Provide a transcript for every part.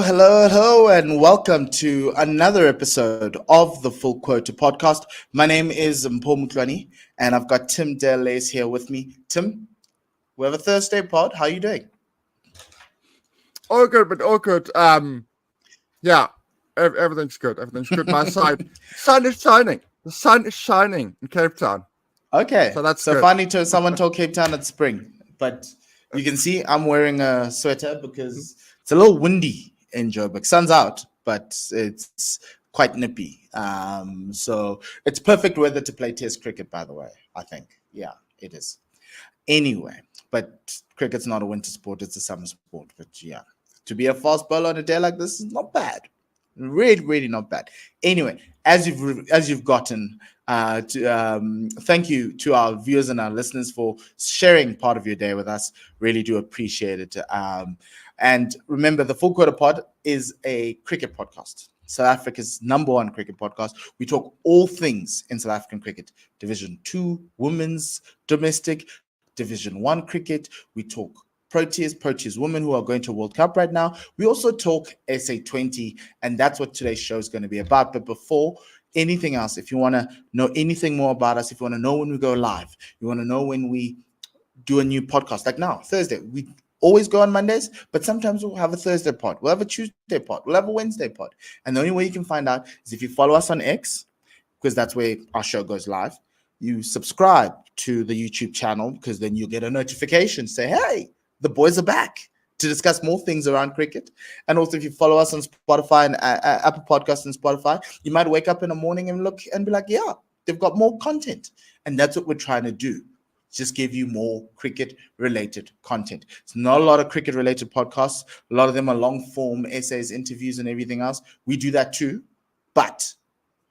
hello, and welcome to another episode of the Full Quota podcast. My name is Mpho and I've got Tim Delays here with me. Tim, we have a Thursday pod. How are you doing? All good. Yeah, everything's good. Everything's good. My side, sun is shining. The sun is shining in Cape Town. Okay, so that's good. Finally, someone told Cape Town it's spring, but you can see I'm wearing a sweater because it's a little windy in Joburg. Sun's out, but it's quite nippy. So it's perfect weather to play Test cricket, by the way, I think. Yeah, it is. Anyway, but cricket's not a winter sport, it's a summer sport. But yeah, to be a fast bowler on a day like this is not bad. Really not bad. Anyway, as you've gotten thank you to our viewers and our listeners for sharing part of your day with us. Really do appreciate it. And remember, the Full Quota Pod is a cricket podcast, South Africa's #1 cricket podcast. We talk all things in South African cricket: Division 2, women's, domestic, Division 1 cricket. We talk Proteas women who are going to World Cup right now. We also talk SA20, and that's what today's show is going to be about. But before anything else, if you want to know anything more about us, if you want to know when we go live, you want to know when we do a new podcast, like now, Thursday, we always go on Mondays, but sometimes we'll have a Thursday pod, we'll have a Tuesday pod, we'll have a Wednesday pod. And the only way you can find out is if you follow us on X, because that's where our show goes live. You subscribe to the YouTube channel, because then you'll get a notification say, hey, the boys are back to discuss more things around cricket. And also, if you follow us on Spotify and Apple Podcasts and Spotify, you might wake up in the morning and look and be like, yeah, they've got more content. And that's what we're trying to do. Just give you more cricket-related content. It's not a lot of cricket-related podcasts. A lot of them are long-form essays, interviews, and everything else. We do that too. But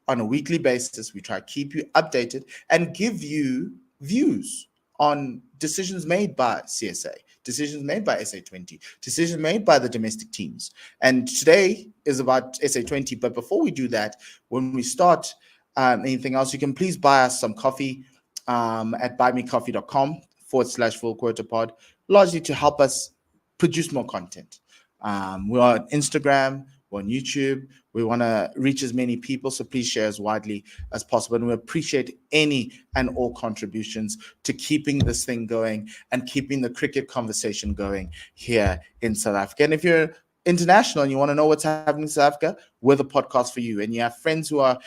on a weekly basis, we try to keep you updated and give you views on decisions made by CSA, decisions made by SA20, decisions made by the domestic teams. And today is about SA20. But before we do that, when we start anything else, you can please buy us some coffee at buymecoffee.com/fullquotapod, largely to help us produce more content. We're on Instagram, we're on YouTube. We want to reach as many people, so please share as widely as possible. And we appreciate any and all contributions to keeping this thing going and keeping the cricket conversation going here in South Africa. And if you're international and you want to know what's happening in South Africa, we're the podcast for you. And you have friends who are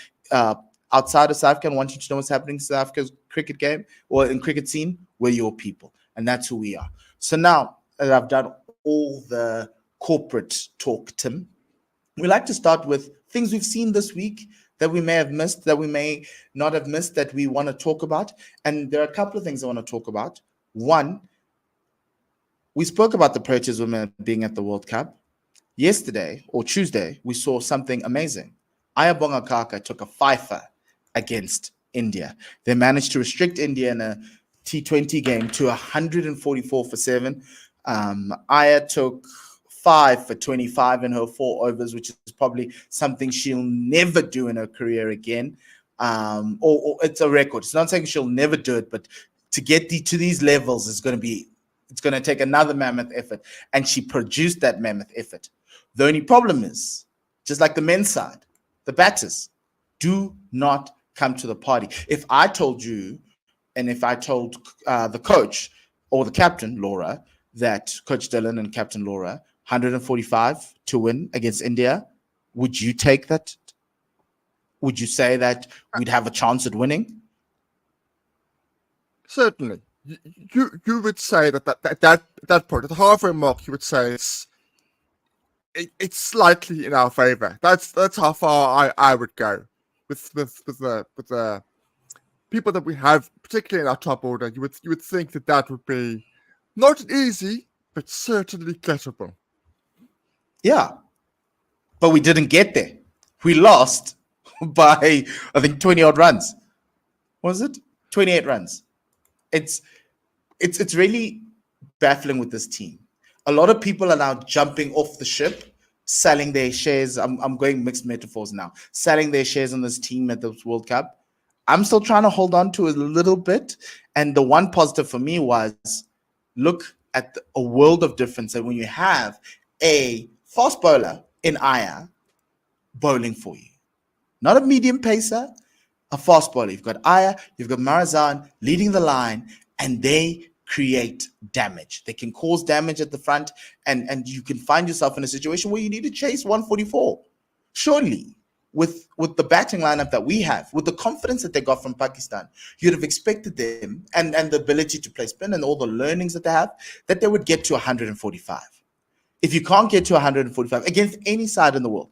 outside of South Africa and want you to know what's happening in South Africa's cricket game or in cricket scene, we're your people. And that's who we are. So now that I've done all the corporate talk, Tim, we like to start with things we've seen this week that we may have missed, that we may not have missed, that we want to talk about. And there are a couple of things I want to talk about. One, we spoke about the Proteas women being at the World Cup. Yesterday or Tuesday, we saw something amazing. Ayabonga Kaka took a fifer against India. They managed to restrict India in a T20 game to 144 for 7. Aya took 5 for 25 in her 4 overs, which is probably something she'll never do in her career again. Or it's a record. It's not saying she'll never do it, but to get to these levels it's going to take another mammoth effort. And she produced that mammoth effort. The only problem is, just like the men's side, the batters do not come to the party. If I told you, and if I told the coach or the captain, Laura, that Coach Dylan and Captain Laura, 145 to win against India, would you take that? Would you say that we'd have a chance at winning? Certainly. You would say that point, at the halfway mark, you would say it's slightly in our favor. That's how far I would go with the people that we have, particularly in our top order. You would think that would be not easy, but certainly gettable. Yeah, but we didn't get there. We lost by, I think, 20 odd runs. Was it 28 runs? It's really baffling with this team. A lot of people are now jumping off the ship, selling their shares. I'm going mixed metaphors now. Selling their shares on this team at the World Cup. I'm still trying to hold on to it a little bit. And the one positive for me was look at a world of difference. And when you have a fast bowler in Aya bowling for you. Not a medium pacer, a fast bowler. You've got Aya, you've got Marazan leading the line, and they create damage. They can cause damage at the front, and you can find yourself in a situation where you need to chase 144. Surely, with the batting lineup that we have, with the confidence that they got from Pakistan, you'd have expected them and the ability to play spin and all the learnings that they have, that they would get to 145. If you can't get to 145 against any side in the world,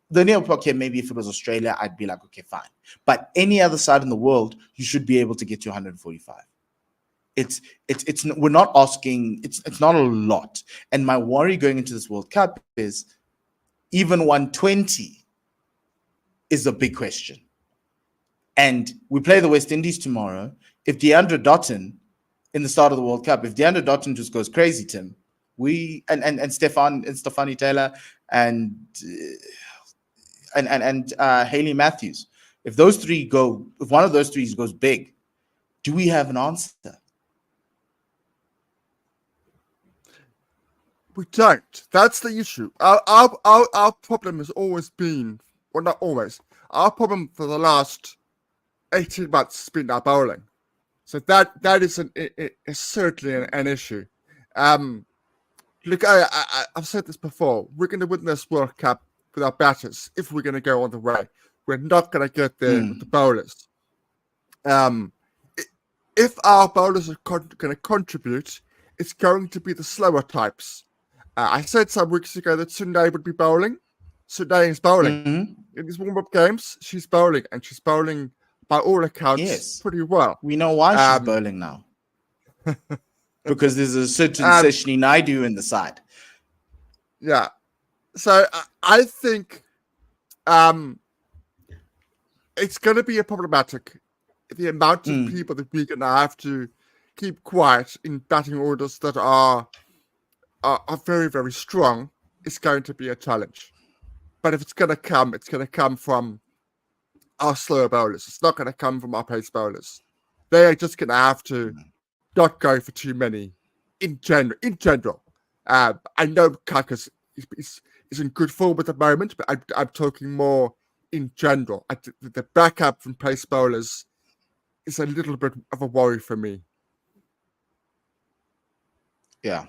the only okay, maybe if it was Australia, I'd be like, okay, fine. But any other side in the world, you should be able to get to 145. It's we're not asking, it's not a lot. And my worry going into this World Cup is even 120 is a big question. And we play the West Indies tomorrow. If DeAndre Dotton in the start of the World Cup, if DeAndre Dotton just goes crazy, Tim, we and Stefanie Taylor and Haley Matthews, if one of those three goes big, do we have an answer? We don't. That's the issue. Our problem has always been, well, not always. Our problem for the last 18 months has been our bowling. So that is is certainly an issue. Look, I've said this before. We're going to win this World Cup with our batters if we're going to go on the way. We're not going to get there with the bowlers. If our bowlers are going to contribute, it's going to be the slower types. I said some weeks ago that Sunday would be bowling. Sunday is bowling. In these warm-up games, she's bowling, and she's bowling, by all accounts, pretty well. We know why she's bowling now. Because there's a certain Seshni Naidu in the side. Yeah. So I think it's going to be a problematic. The amount of people that we're going to have to keep quiet in batting orders that are very, very strong is going to be a challenge. But if it's going to come from our slower bowlers. It's not going to come from our pace bowlers. They are just going to have to not go for too many in general. I know Kakas is in good form at the moment, but I'm talking more in general. The backup from pace bowlers is a little bit of a worry for me. Yeah.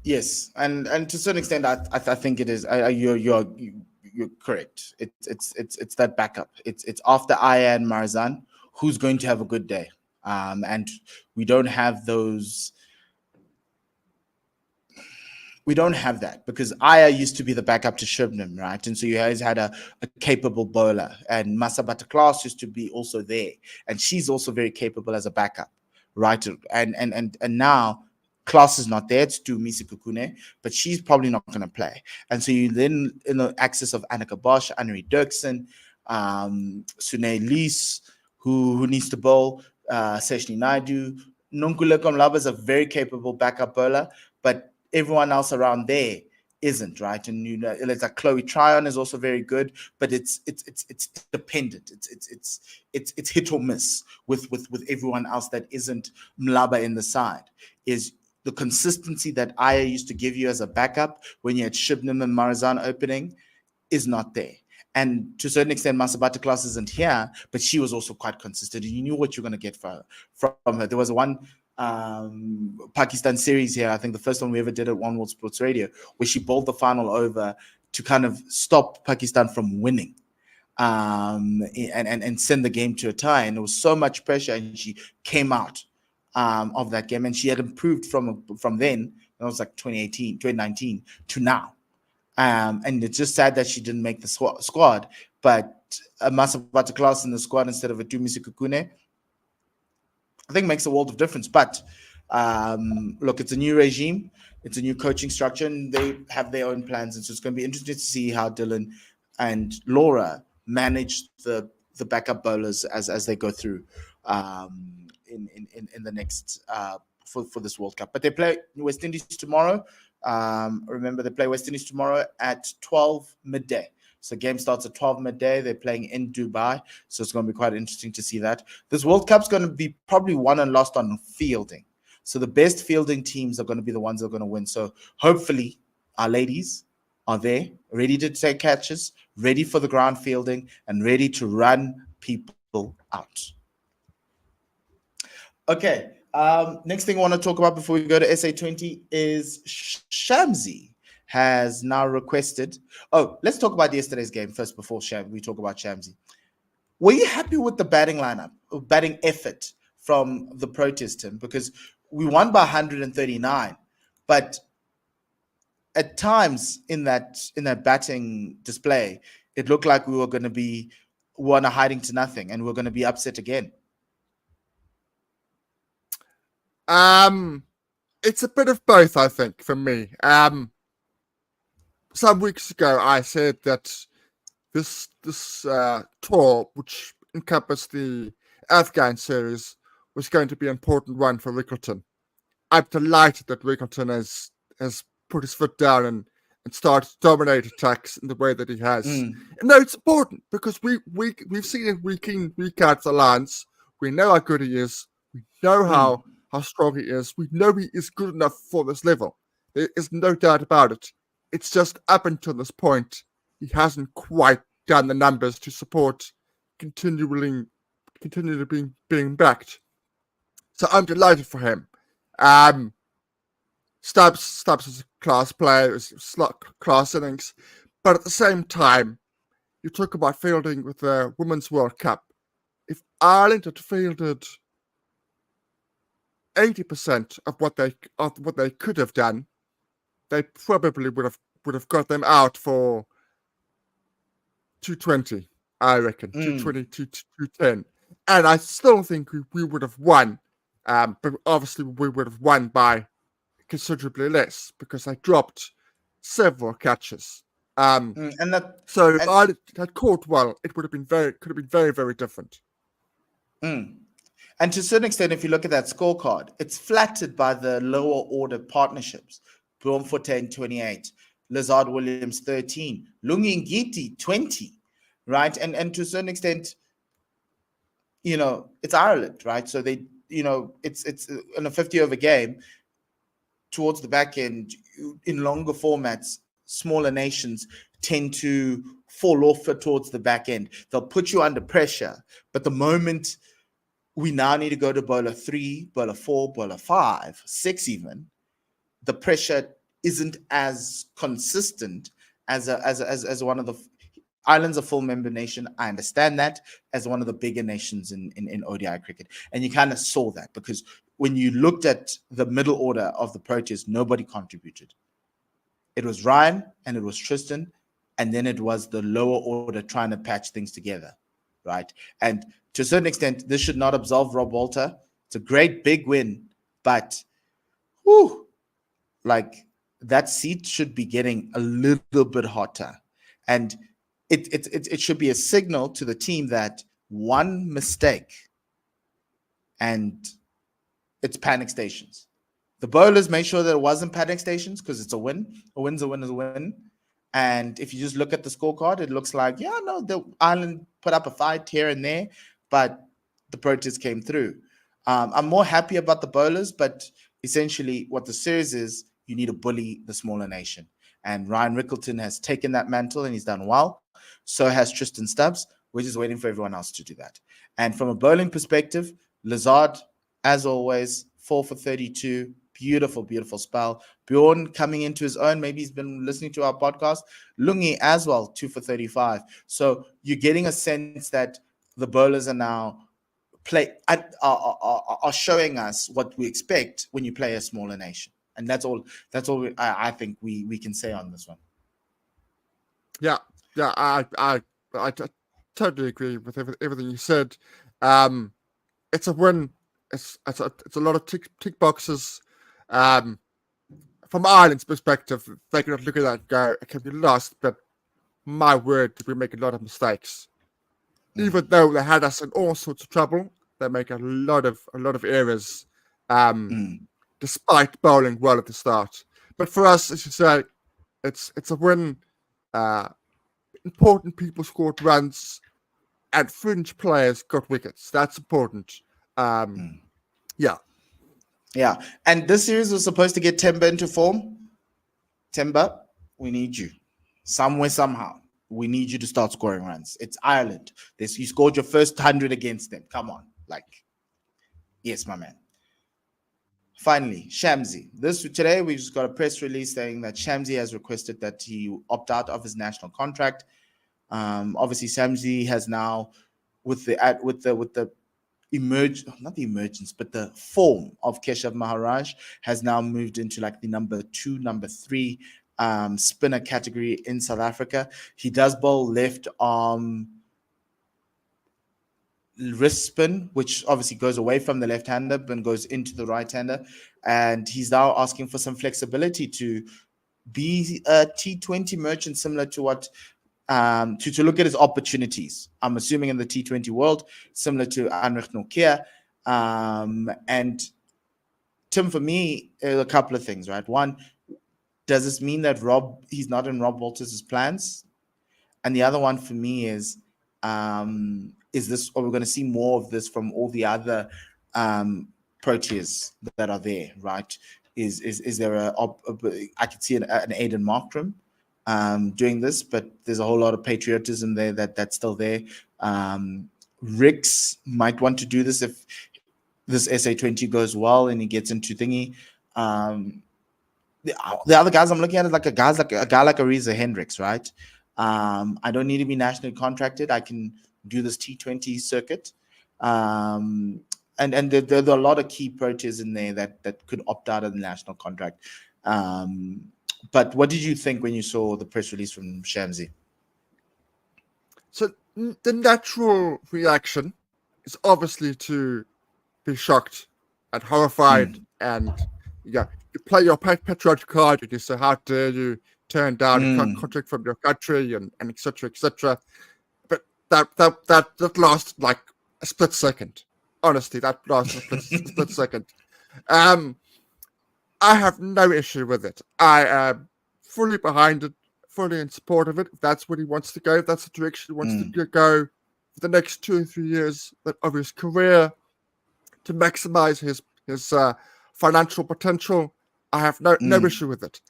Yes, and to a certain extent, I think it is. You're correct. It's that backup. It's after Aya and Marazan, who's going to have a good day. And we don't have those. We don't have that because Aya used to be the backup to Shubnam, right? And so you always had a capable bowler, and Masabata Class used to be also there, and she's also very capable as a backup, right? And now Class is not there. It's Dumisi Kukune, but she's probably not going to play. And so you then in the access of Annika Bosch, Annery Dirksen, Sune Lees, who needs to bowl, Seshni Naidu. Nunkule Komlaba is a very capable backup bowler, but everyone else around there isn't, right? And you know, it's like Chloe Tryon is also very good, but it's dependent. It's hit or miss with everyone else that isn't Mlaba in the side. Is the consistency that Aya used to give you as a backup when you had Shubnam and Marazan opening is not there. And to a certain extent, Masabata Class isn't here, but she was also quite consistent. And you knew what you're going to get from her. There was one Pakistan series here, I think the first one we ever did at One World Sports Radio, where she bowled the final over to kind of stop Pakistan from winning and send the game to a tie. And there was so much pressure, and she came out of that game, and she had improved from then. It was like 2019 to now. And it's just sad that she didn't make the squad. But a Masabata Class in the squad instead of a Dumisi Kukune, I think makes a world of difference. But look, it's a new regime, it's a new coaching structure, and they have their own plans. And so it's going to be interesting to see how Dylan and Laura manage the backup bowlers as they go through in the next for this World Cup. But they play West Indies tomorrow. Remember, they play West Indies tomorrow at 12 midday. So game starts at 12 midday. They're playing in Dubai. So it's going to be quite interesting to see that. This World Cup's going to be probably won and lost on fielding. So the best fielding teams are going to be the ones that are going to win. So hopefully our ladies are there, ready to take catches, ready for the ground fielding, and ready to run people out. Okay. Next thing I want to talk about before we go to SA20 is Shamsi has now requested. Oh, let's talk about yesterday's game first before we talk about Shamsi. Were you happy with the batting lineup, batting effort from the Proteas, Tim? Because we won by 139, but at times in that batting display, it looked like we were going to be one hiding to nothing, and we we're going to be upset again. It's a bit of both, I think, for me. Some weeks ago, I said that this tour, which encompassed the Afghan series, was going to be an important one for Rickleton. I'm delighted that Rickleton has put his foot down and started to dominate attacks in the way that he has. And no, it's important because we've seen it week in, week out for Lance. We know how good he is. We know how strong he is. We know he is good enough for this level. There is no doubt about it. It's just up until this point, he hasn't quite done the numbers to support continually being backed. So I'm delighted for him. Stubbs is a class player, is class innings, but at the same time, you talk about fielding with the Women's World Cup. If Ireland had fielded 80% of what they could have done, they probably would have got them out for 220, I reckon, 220, 210. And I still think we would have won, but obviously we would have won by considerably less because I dropped several catches. So if I had caught well, it could have been very, very different. And to a certain extent, if you look at that scorecard, it's flattered by the lower order partnerships. Bloemfontein 28, Lazard Williams 13, Lungi Ngiti 20, right? And to a certain extent, it's Ireland, right? So they, it's in a 50 over game towards the back end in longer formats. Smaller nations tend to fall off towards the back end. They'll put you under pressure, but the moment we now need to go to bowler 3, bowler 4, bowler 5, 6 even, the pressure isn't as consistent as one of the Ireland's a full member nation. I understand that, as one of the bigger nations in ODI cricket. And you kind of saw that because when you looked at the middle order of the Proteas, nobody contributed. It was Ryan and it was Tristan, and then it was the lower order trying to patch things together, right? And to a certain extent, this should not absolve Rob Walter. It's a great big win, but that seat should be getting a little bit hotter. And it should be a signal to the team that one mistake and it's panic stations. The bowlers made sure that it wasn't panic stations because it's a win. A win's a win is a win. And if you just look at the scorecard, it looks like, the Ireland put up a fight here and there, but the Proteas came through. I'm more happy about the bowlers, but essentially what the series is, you need to bully the smaller nation. And Ryan Rickleton has taken that mantle and he's done well. So has Tristan Stubbs. We're just waiting for everyone else to do that. And from a bowling perspective, Lazard, as always, 4 for 32. Beautiful, beautiful spell. Bjorn coming into his own. Maybe he's been listening to our podcast. Lungi as well, 2 for 35. So you're getting a sense that the bowlers are now are showing us what we expect when you play a smaller nation. And that's all I think we can say on this one. Yeah, I totally agree with everything you said. It's a win. It's a lot of tick boxes. From Ireland's perspective, they cannot look at that and go, it can be lost, but my word, did we make a lot of mistakes. Even though they had us in all sorts of trouble, they make a lot of errors, despite bowling well at the start. But for us, as you say, it's a win. Important people scored runs, and fringe players got wickets. That's important. Yeah. And this series was supposed to get Temba into form. Temba we need you somewhere, somehow. We need you to start scoring runs. It's Ireland. You scored your first 100 against them. Come on. Yes, my man. Finally, Shamsi. Today we just got a press release saying that Shamsi has requested that he opt out of his national contract. Obviously, Shamsi has now, with the not the emergence, but the form of Keshav Maharaj, has now moved into the number 2, number 3 spinner category in South Africa. He does bowl left arm wrist spin, which obviously goes away from the left-hander and goes into the right-hander. And he's now asking for some flexibility to be a T20 merchant, similar to what to look at his opportunities. I'm assuming in the T20 world, similar to Anrich Nokia. And Tim, for me, a couple of things, right? One, does this mean that he's not in Rob Walters' plans? And the other one for me is this, or we're going to see more of this from all the other Proteas that are there, right? Is there I could see an Aiden Markram doing this, but there's a whole lot of patriotism there that's still there. Rix might want to do this if this SA20 goes well and he gets into thingy. The other guys I'm looking at is a guy like Ariza Hendricks, right? I don't need to be nationally contracted. I can do this T20 circuit. And there are a lot of key Proteas in there that could opt out of the national contract. But what did you think when you saw the press release from Shamsi? So the natural reaction is obviously to be shocked and horrified, and you play your patriotic card and you say, how dare you turn down a contract from your country, and etc. etc. But that lasted like a split second. Honestly, that lasted a split second. I have no issue with it. I am fully behind it, fully in support of it. If that's where he wants to go, if that's the direction he wants to go for the next 2 or 3 years of his career to maximize his financial potential, I have no issue with it.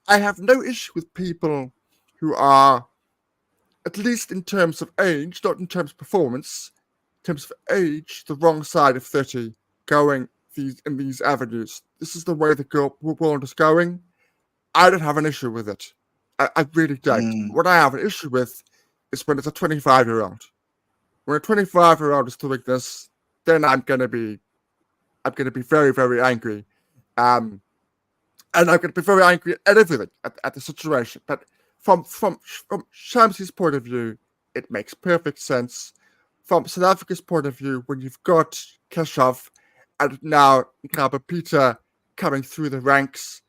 I have no issue with people who are, at least in terms of age, not in terms of performance, in terms of age, the wrong side of 30, going in these avenues. This is the way the world is going. I don't have an issue with it. I really don't. What I have an issue with is when it's a 25-year-old. When a 25-year-old is doing this, then I'm gonna be very, very angry. And I'm going to be very angry at everything, at the situation. But from Shamsi's point of view, it makes perfect sense. From South Africa's point of view, when you've got Keshav and now Nkaba Peter coming through the ranks,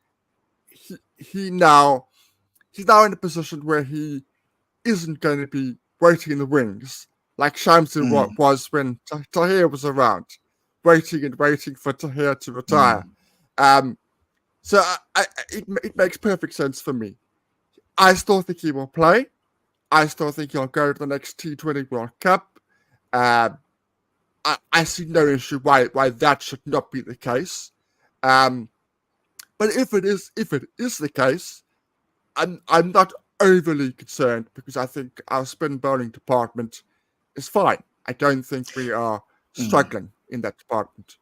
he's now in a position where he isn't going to be waiting in the wings like Shamsi was when Tahir was around, waiting for Tahir to retire. So it makes perfect sense for me. I still think he will play. I still think he'll go to the next T20 World Cup. I see no issue why that should not be the case. But if it is the case, I'm not overly concerned, because I think our spin bowling department is fine. I don't think we are struggling in that department.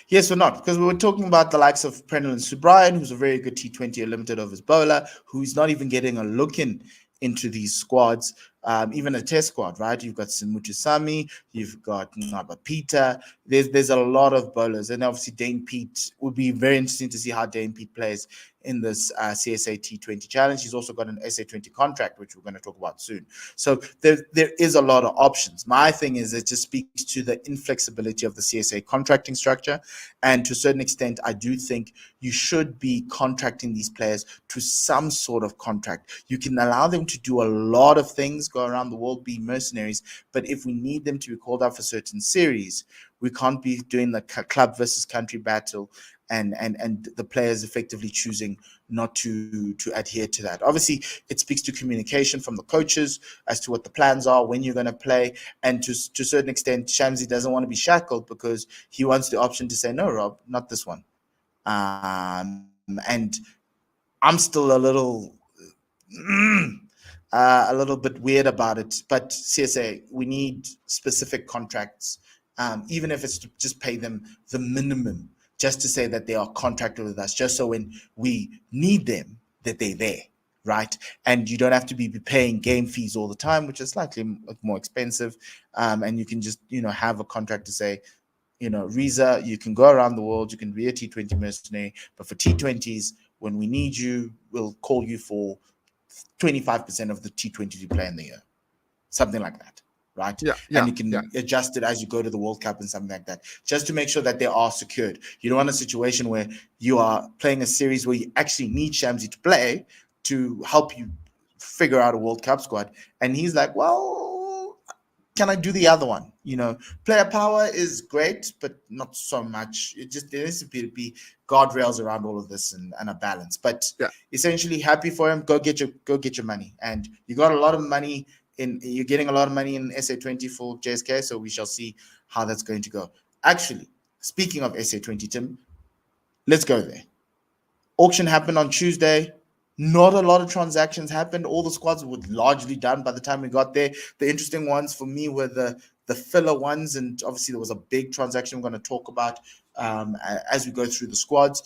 Yes, we're not, because we were talking about the likes of Prenel and Subrian, who's a very good T20 limited overs bowler, who's not even getting a look into these squads, even a test squad, right? You've got Simutusami, you've got Ngaba Peter. There's a lot of bowlers, and obviously Dane Pete would be very interesting to see how Dane Pete plays in this CSA T20 challenge. He's also got an SA20 contract, which we're going to talk about soon. So there is a lot of options. My thing is, it just speaks to the inflexibility of the CSA contracting structure. And to a certain extent, I do think you should be contracting these players to some sort of contract. You can allow them to do a lot of things, go around the world, be mercenaries. But if we need them to be called out for certain series, we can't be doing the club versus country battle and the players effectively choosing not to adhere to that. Obviously, it speaks to communication from the coaches as to what the plans are, when you're going to play. And to a certain extent, Shamsi doesn't want to be shackled, because he wants the option to say, no, Rob, not this one. And I'm still a little a little bit weird about it. But CSA, we need specific contracts, even if it's to just pay them the minimum, just to say that they are contracted with us, just so when we need them, that they're there, right? And you don't have to be paying game fees all the time, which is slightly more expensive. And you can just, have a contract to say, Riza, you can go around the world, you can be a T20 mercenary, but for T20s, when we need you, we'll call you for 25% of the T20 you play in the year, something like that, right? And you can adjust it as you go to the World Cup and something like that, just to make sure that they are secured. You don't want a situation where you are playing a series where you actually need Shamsi to play to help you figure out a World Cup squad, and he's like, well, can I do the other one? Player power is great, but not so much. There needs to be guardrails around all of this and a balance. But essentially, happy for him. Go get your money, and you got a lot of money you're getting a lot of money in SA20 for JSK. So we shall see how that's going to go. Actually, speaking of SA20, Tim, let's go there. Auction happened on Tuesday. Not a lot of transactions happened. All the squads were largely done by the time we got there. The interesting ones for me were the filler ones, and obviously there was a big transaction we're going to talk about as we go through the squads,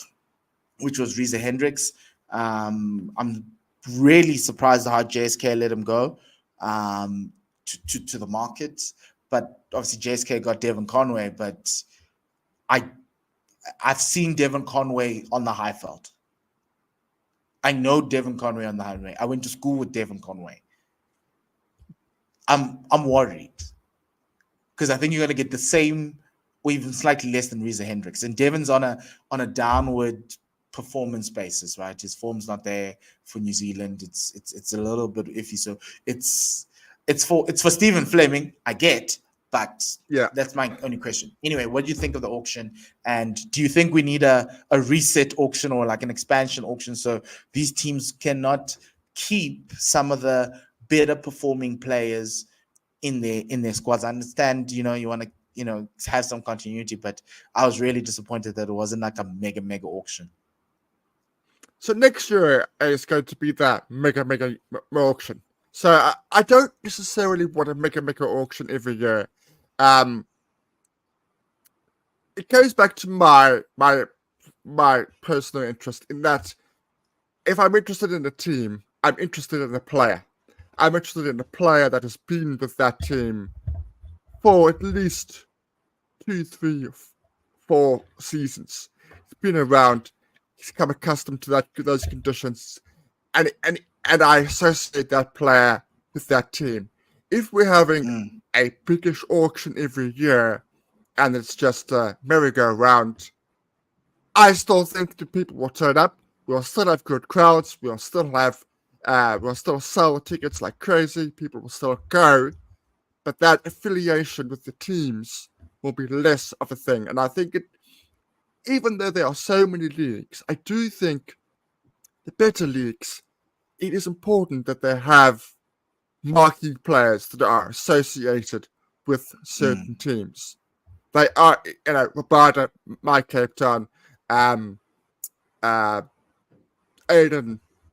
which was Riza Hendricks. I'm really surprised how JSK let him go to the market, but obviously JSK got Devon Conway, but I've seen Devon Conway on the Highveld. I know Devon Conway on the highway. I went to school with Devon Conway. I'm worried because I think you're going to get the same or even slightly less than Riza Hendricks. And Devon's on a downward performance basis, right? His form's not there for New Zealand. It's a little bit iffy. So it's for Stephen Fleming, I get, but that's my only question. Anyway, what do you think of the auction? And do you think we need a reset auction or like an expansion auction so these teams cannot keep some of the better performing players in their squads? I understand, you want to, have some continuity, but I was really disappointed that it wasn't like a mega auction. So next year is going to be that mega auction. So I don't necessarily want to make a mega auction every year. It goes back to my personal interest in that if I'm interested in a team, I'm interested in a player. I'm interested in a player that has been with that team for at least 2, 3, 4 seasons. He's been around. He's become accustomed to those conditions, and I associate that player with that team. If we're having a biggish auction every year, and it's just a merry-go-round, I still think the people will turn up. We'll still have good crowds. We'll still sell tickets like crazy. People will still go, but that affiliation with the teams will be less of a thing. And I think even though there are so many leagues, I do think the better leagues, it is important that they have marquee players that are associated with certain teams. They are, Rabada, my Cape Town, Aiden,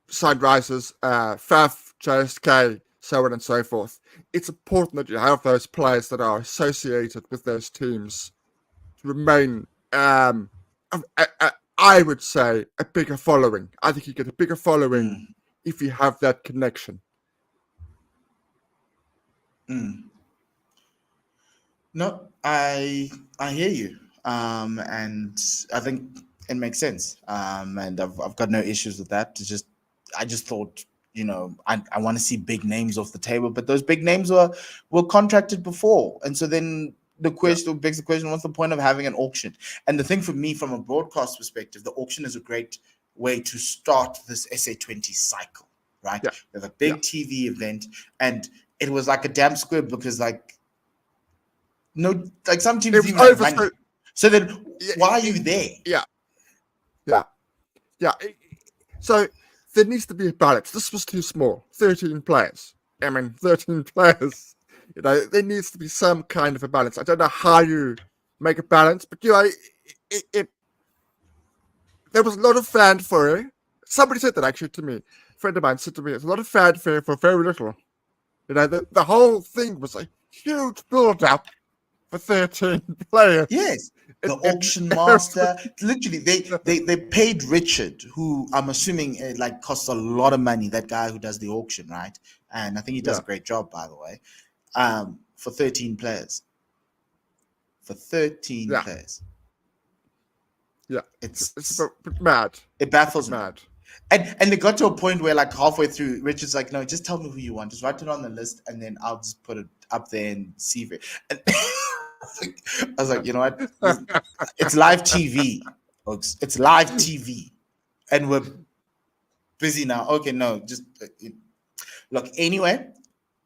Sunrisers, FAF, JSK, so on and so forth. It's important that you have those players that are associated with those teams to remain, I would say, a bigger following. I think you get a bigger following if you have that connection. No, I hear you, and I think it makes sense, and I've got no issues with that. I just thought, I want to see big names off the table, but those big names were contracted before, and so then the question begs the question: what's the point of having an auction? And the thing for me, from a broadcast perspective, the auction is a great way to start this SA20 cycle, right? Yeah. There's a big TV event, and it was like a damn squib because some teams even have money. So then why are you there? Yeah. So there needs to be a balance. This was too small. 13 players. 13 players. There needs to be some kind of a balance. I don't know how you make a balance, but there was a lot of fanfare. Somebody said that actually to me. friend of mine said to me, "It's a lot of fanfare for very little." You know, the whole thing was a huge build-up for 13 players. Yes. The It auction master, literally, they paid Richard, who I'm assuming like costs a lot of money. That guy who does the auction, right? And I think he does yeah, a great job, by the way. For 13 players. For 13 yeah, players, yeah. It's it's a bit mad. it A bit baffles me. mad. And it got to a point where like halfway through, Richard's like, no, just tell me who you want. Just write it on the list, and then I'll just put it up there and see if it. And I was like, you know what? It's live TV, folks. It's live TV, and we're busy now. Okay, no, just look. Anyway,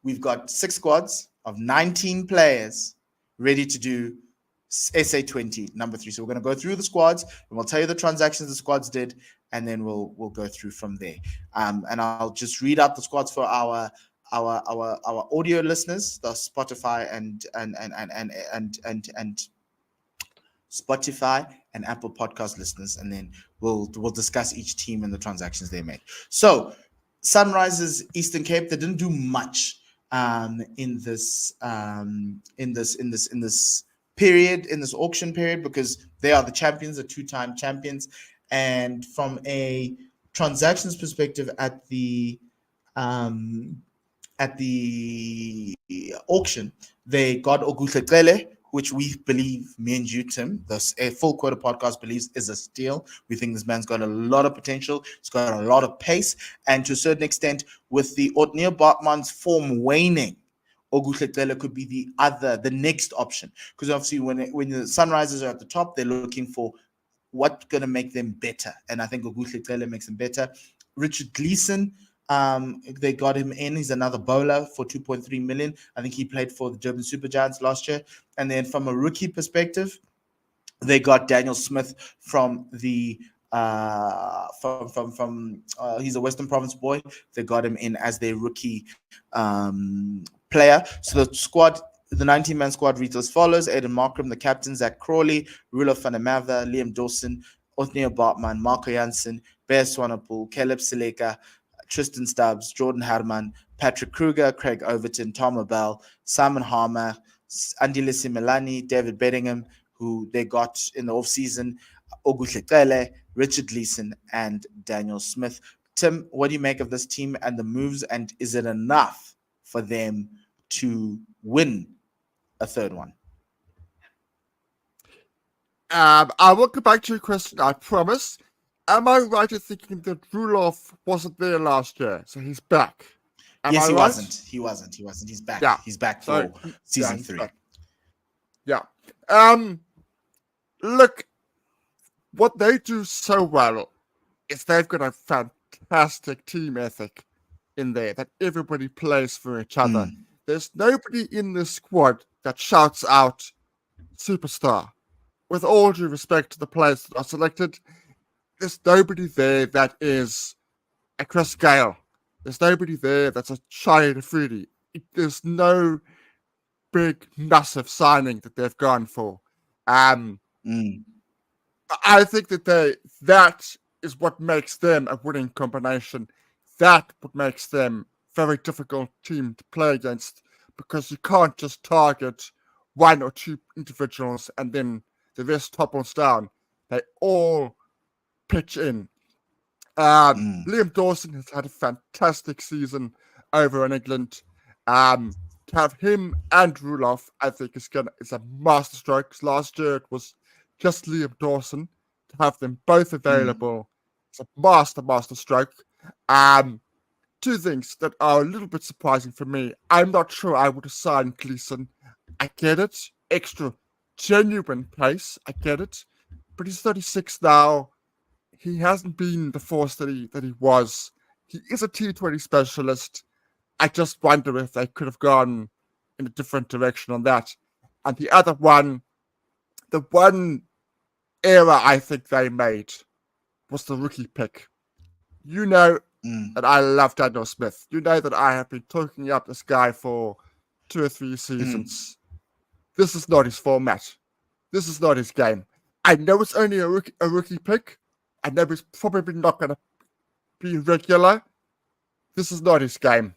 we've got 6 squads of 19 players ready to do SA20 number 3. So we're going to go through the squads, and we'll tell you the transactions the squads did, and then we'll go through from there. And I'll just read out the squads for our audio listeners, the Spotify and Spotify and Apple Podcast listeners, and then we'll discuss each team and the transactions they made. So, Sunrisers Eastern Cape, they didn't do much in this period, in this auction period, because they are the champions, the 2-time champions. And from a transactions perspective, at the auction, they got Oguhleqele, which we believe, me and you, Tim, the Full Quarter Podcast believes is a steal. We think this man's got a lot of potential. He's got a lot of pace. And to a certain extent, with the Otniel Bartman's form waning, Oguhleqele could be the next option. Because obviously when the Sunrisers are at the top, they're looking for what's going to make them better. And I think Oguhleqele makes them better. Richard Gleeson, they got him in. He's another bowler for 2.3 million. I think he played for the Durban Super Giants last year. And then from a rookie perspective, they got Daniel Smith from the he's a Western Province boy. They got him in as their rookie player. So the squad, the 19-man squad reads as follows: Aidan Markram, the captain; Zach Crawley, Rulof van der Merwe, Liam Dawson, Othniel Bartman, Marco Jansen, Bear Swanepoel, Caleb Seleka, Tristan Stubbs, Jordan Harman, Patrick Kruger, Craig Overton, Tom Abel, Simon Harmer, Andile Milani, David Bedingham, who they got in the offseason, Oguhleqele, Richard Gleeson, and Daniel Smith. Tim, what do you make of this team and the moves, and is it enough for them to win a third one? I will get back to your question, I promise. Am I right in thinking that Rulof wasn't there last year, so he's back? Yes, he right? wasn't. He wasn't. He's back. Yeah. He's back for season 3. Back. Yeah. Look, what they do so well is they've got a fantastic team ethic in there that everybody plays for each other. There's nobody in this squad that shouts out superstar. With all due respect to the players that are selected, there's nobody there that is a Chris Gale. There's nobody there that's a Shia Defridi. There's no big, massive signing that they've gone for. I think that is what makes them a winning combination. That what makes them a very difficult team to play against, because you can't just target 1 or 2 individuals and then the rest topples down. They all pitch in. Liam Dawson has had a fantastic season over in England. To have him and Rulof, I think is a masterstroke. Last year it was just Liam Dawson. To have them both available, it's a master stroke. 2 things that are a little bit surprising for me. I'm not sure I would have signed Gleeson. I get it. Extra genuine pace. I get it. But he's 36 now. He hasn't been the force that he was. He is a T20 specialist. I just wonder if they could have gone in a different direction on that. And the other one, the one error I think they made was the rookie pick. You know that I love Daniel Smith. You know that I have been talking up this guy for 2 or 3 seasons. This is not his format. This is not his game. I know it's only a rookie pick. I know he's probably not going to be regular, this is not his game.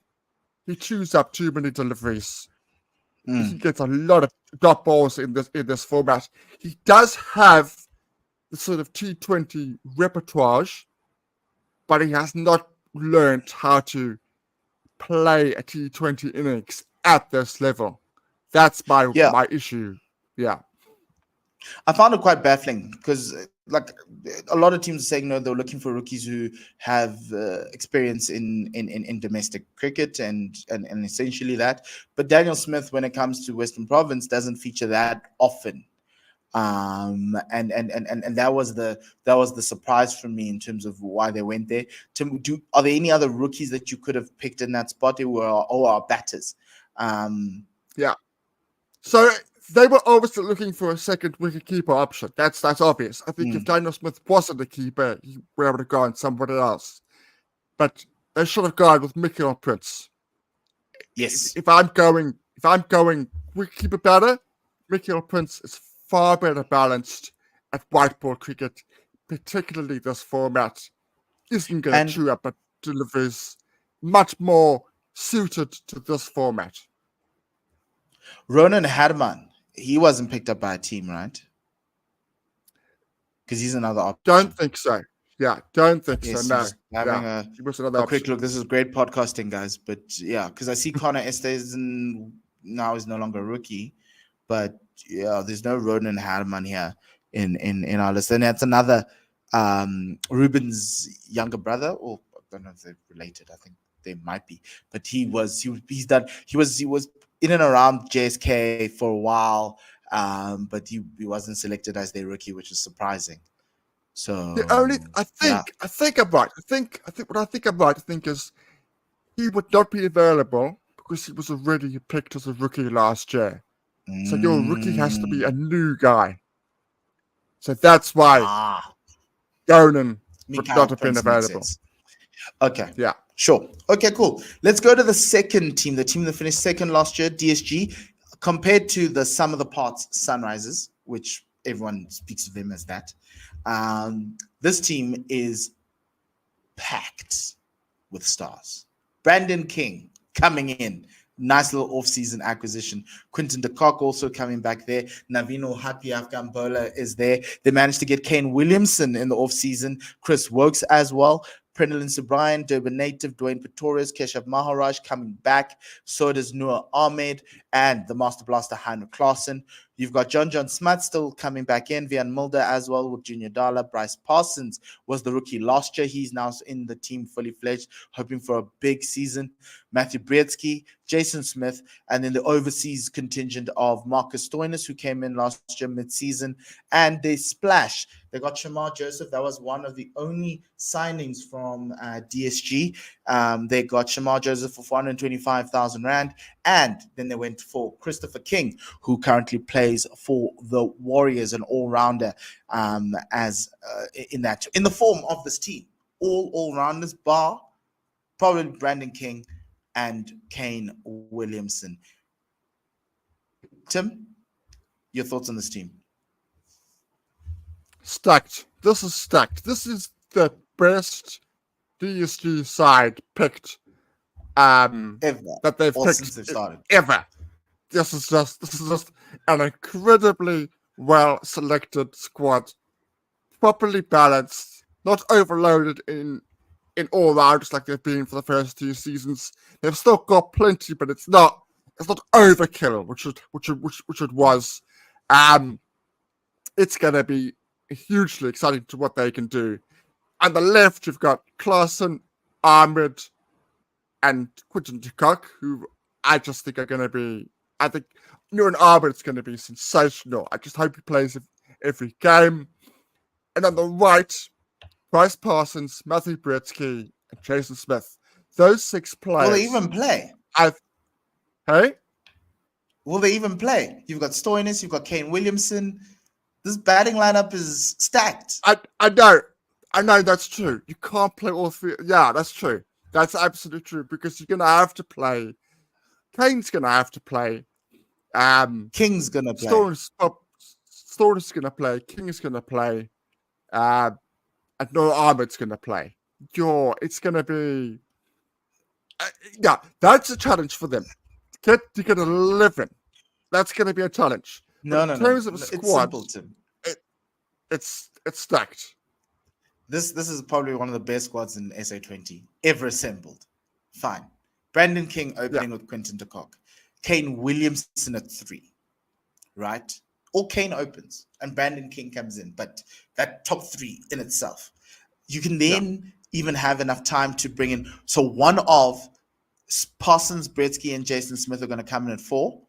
He chews up too many deliveries. He Mm. gets a lot of dot balls in this format. He does have the sort of T20 repertoire, but he has not learned how to play a T20 innings at this level. That's Yeah, my issue. Yeah. I found it quite baffling because, like, a lot of teams are saying no, they're looking for rookies who have experience in domestic cricket and essentially that. But Daniel Smith, when it comes to Western Province, doesn't feature that often. And that was the surprise for me in terms of why they went there. Are there any other rookies that you could have picked in that spot who were or are batters? Yeah. So they were obviously looking for a second wicket-keeper option. That's obvious. I think if Daniel Smith wasn't a keeper, he would have gone somebody else. But they should have gone with Michael Prince. Yes. If I'm going wicket-keeper batter, Michael Prince is far better balanced at white ball cricket, particularly this format. Isn't going to And chew up at deliveries. Much more suited to this format. Ronan Harman, he wasn't picked up by a team, right? Because he's another option. Don't think so. Yeah, don't think Yes, so. No. just having He was another a quick option. look. This is great podcasting, guys. But yeah, because I see Connor Estes now is no longer a rookie, but yeah, there's no Ronan Harman here in our list, and that's another Ruben's younger brother, or I don't know if they're related. I think they might be, but he was in and around JSK for a while, but he wasn't selected as their rookie, which is surprising. So The only I yeah. think I'm right. I think what I think I'm right. I think is he would not be available because he was already picked as a rookie last year. So your rookie has to be a new guy. So that's why Ronan would Mikhail not have been Prince makes available. sense. Okay. Yeah. Sure. Okay, cool. Let's go to the second team, the team that finished second last year, DSG, compared to the sum of the parts Sunrisers, which everyone speaks of them as that. This team is packed with stars. Brandon King coming in. Nice little off-season acquisition. Quinton de Kock also coming back there. Navino Happy Afghan Bowler is there. They managed to get Kane Williamson in the off-season. Chris Wokes as well. Prenelin Subrian, Durban native, Dwayne Pretorius, Keshav Maharaj coming back. So does Noor Ahmed and the Master Blaster Heinrich Klaassen. You've got John Smart still coming back in. Vian Mulder as well with Junior Dala. Bryce Parsons was the rookie last year. He's now in the team fully fledged, hoping for a big season. Matthew Briedsky, Jason Smith, and then the overseas contingent of Marcus Stoinis, who came in last year mid-season. And they splash. They got Shamar Joseph. That was one of the only signings from DSG. They got Shamar Joseph for 425,000 Rand. And then they went for Christopher King, who currently plays for the Warriors, an all-rounder in the form of this team. All-rounders, bar probably Brandon King and Kane Williamson. Tim, your thoughts on this team? Stacked. This is stacked. This is the best DSG side picked Ever. that they've Or picked since they've started. ever. This is just an incredibly well selected squad, properly balanced, not overloaded in all rounds like they've been for the first 2 seasons. They've still got plenty, but it's not overkill, which it was. It's gonna be hugely exciting to what they can do. On the left, you've got Klaassen, Ahmed, and Quinton de Kock, who I just think are going to be. I think Nuran Ahmed's going to be sensational. I just hope he plays every game. And on the right, Bryce Parsons, Matthew Bretsky, and Jason Smith. Those 6 players. Will they even play? Hey? Will they even play? You've got Stoinis, you've got Kane Williamson. This batting lineup is stacked. I know that's true. You can't play all 3. Yeah, that's true. That's absolutely true because you're going to have to play. Kane's going to have to play. King's going to play. Stoinis going to play. King's going to play. And Noah Ahmed's going to play. It's going to be Yeah, that's a challenge for them. To get 11. That's going to be a challenge. But No, in no, no, terms of a no. It's squad, simple, Tim. it, it's stacked. This is probably one of the best squads in SA20 ever assembled. Fine. Brandon King Yeah, opening with Quinton de Kock. Kane Williamson at 3, right? Or Kane opens and Brandon King comes in. But that top 3 in itself, you can yeah, then even have enough time to bring in. So one of Parsons, Bretsky, and Jason Smith are going to come in at 4.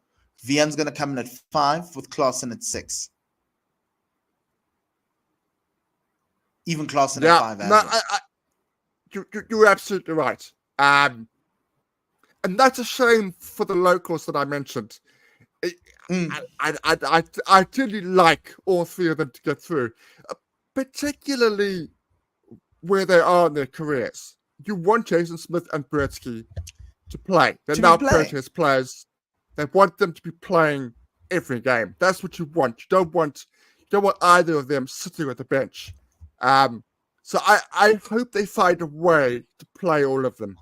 Vian's going to come in at 5 with Klaassen at 6. Even Klaassen at yeah. 5 No, as well. you're absolutely right. And that's a shame for the locals that I mentioned. I really like all 3 of them to get through, particularly where they are in their careers. You want Jason Smith and Bretsky to play. They're To be now playing. Proteas players. They want them to be playing every game. That's what you want. You don't want either of them sitting at the bench. So I hope they find a way to play all of them.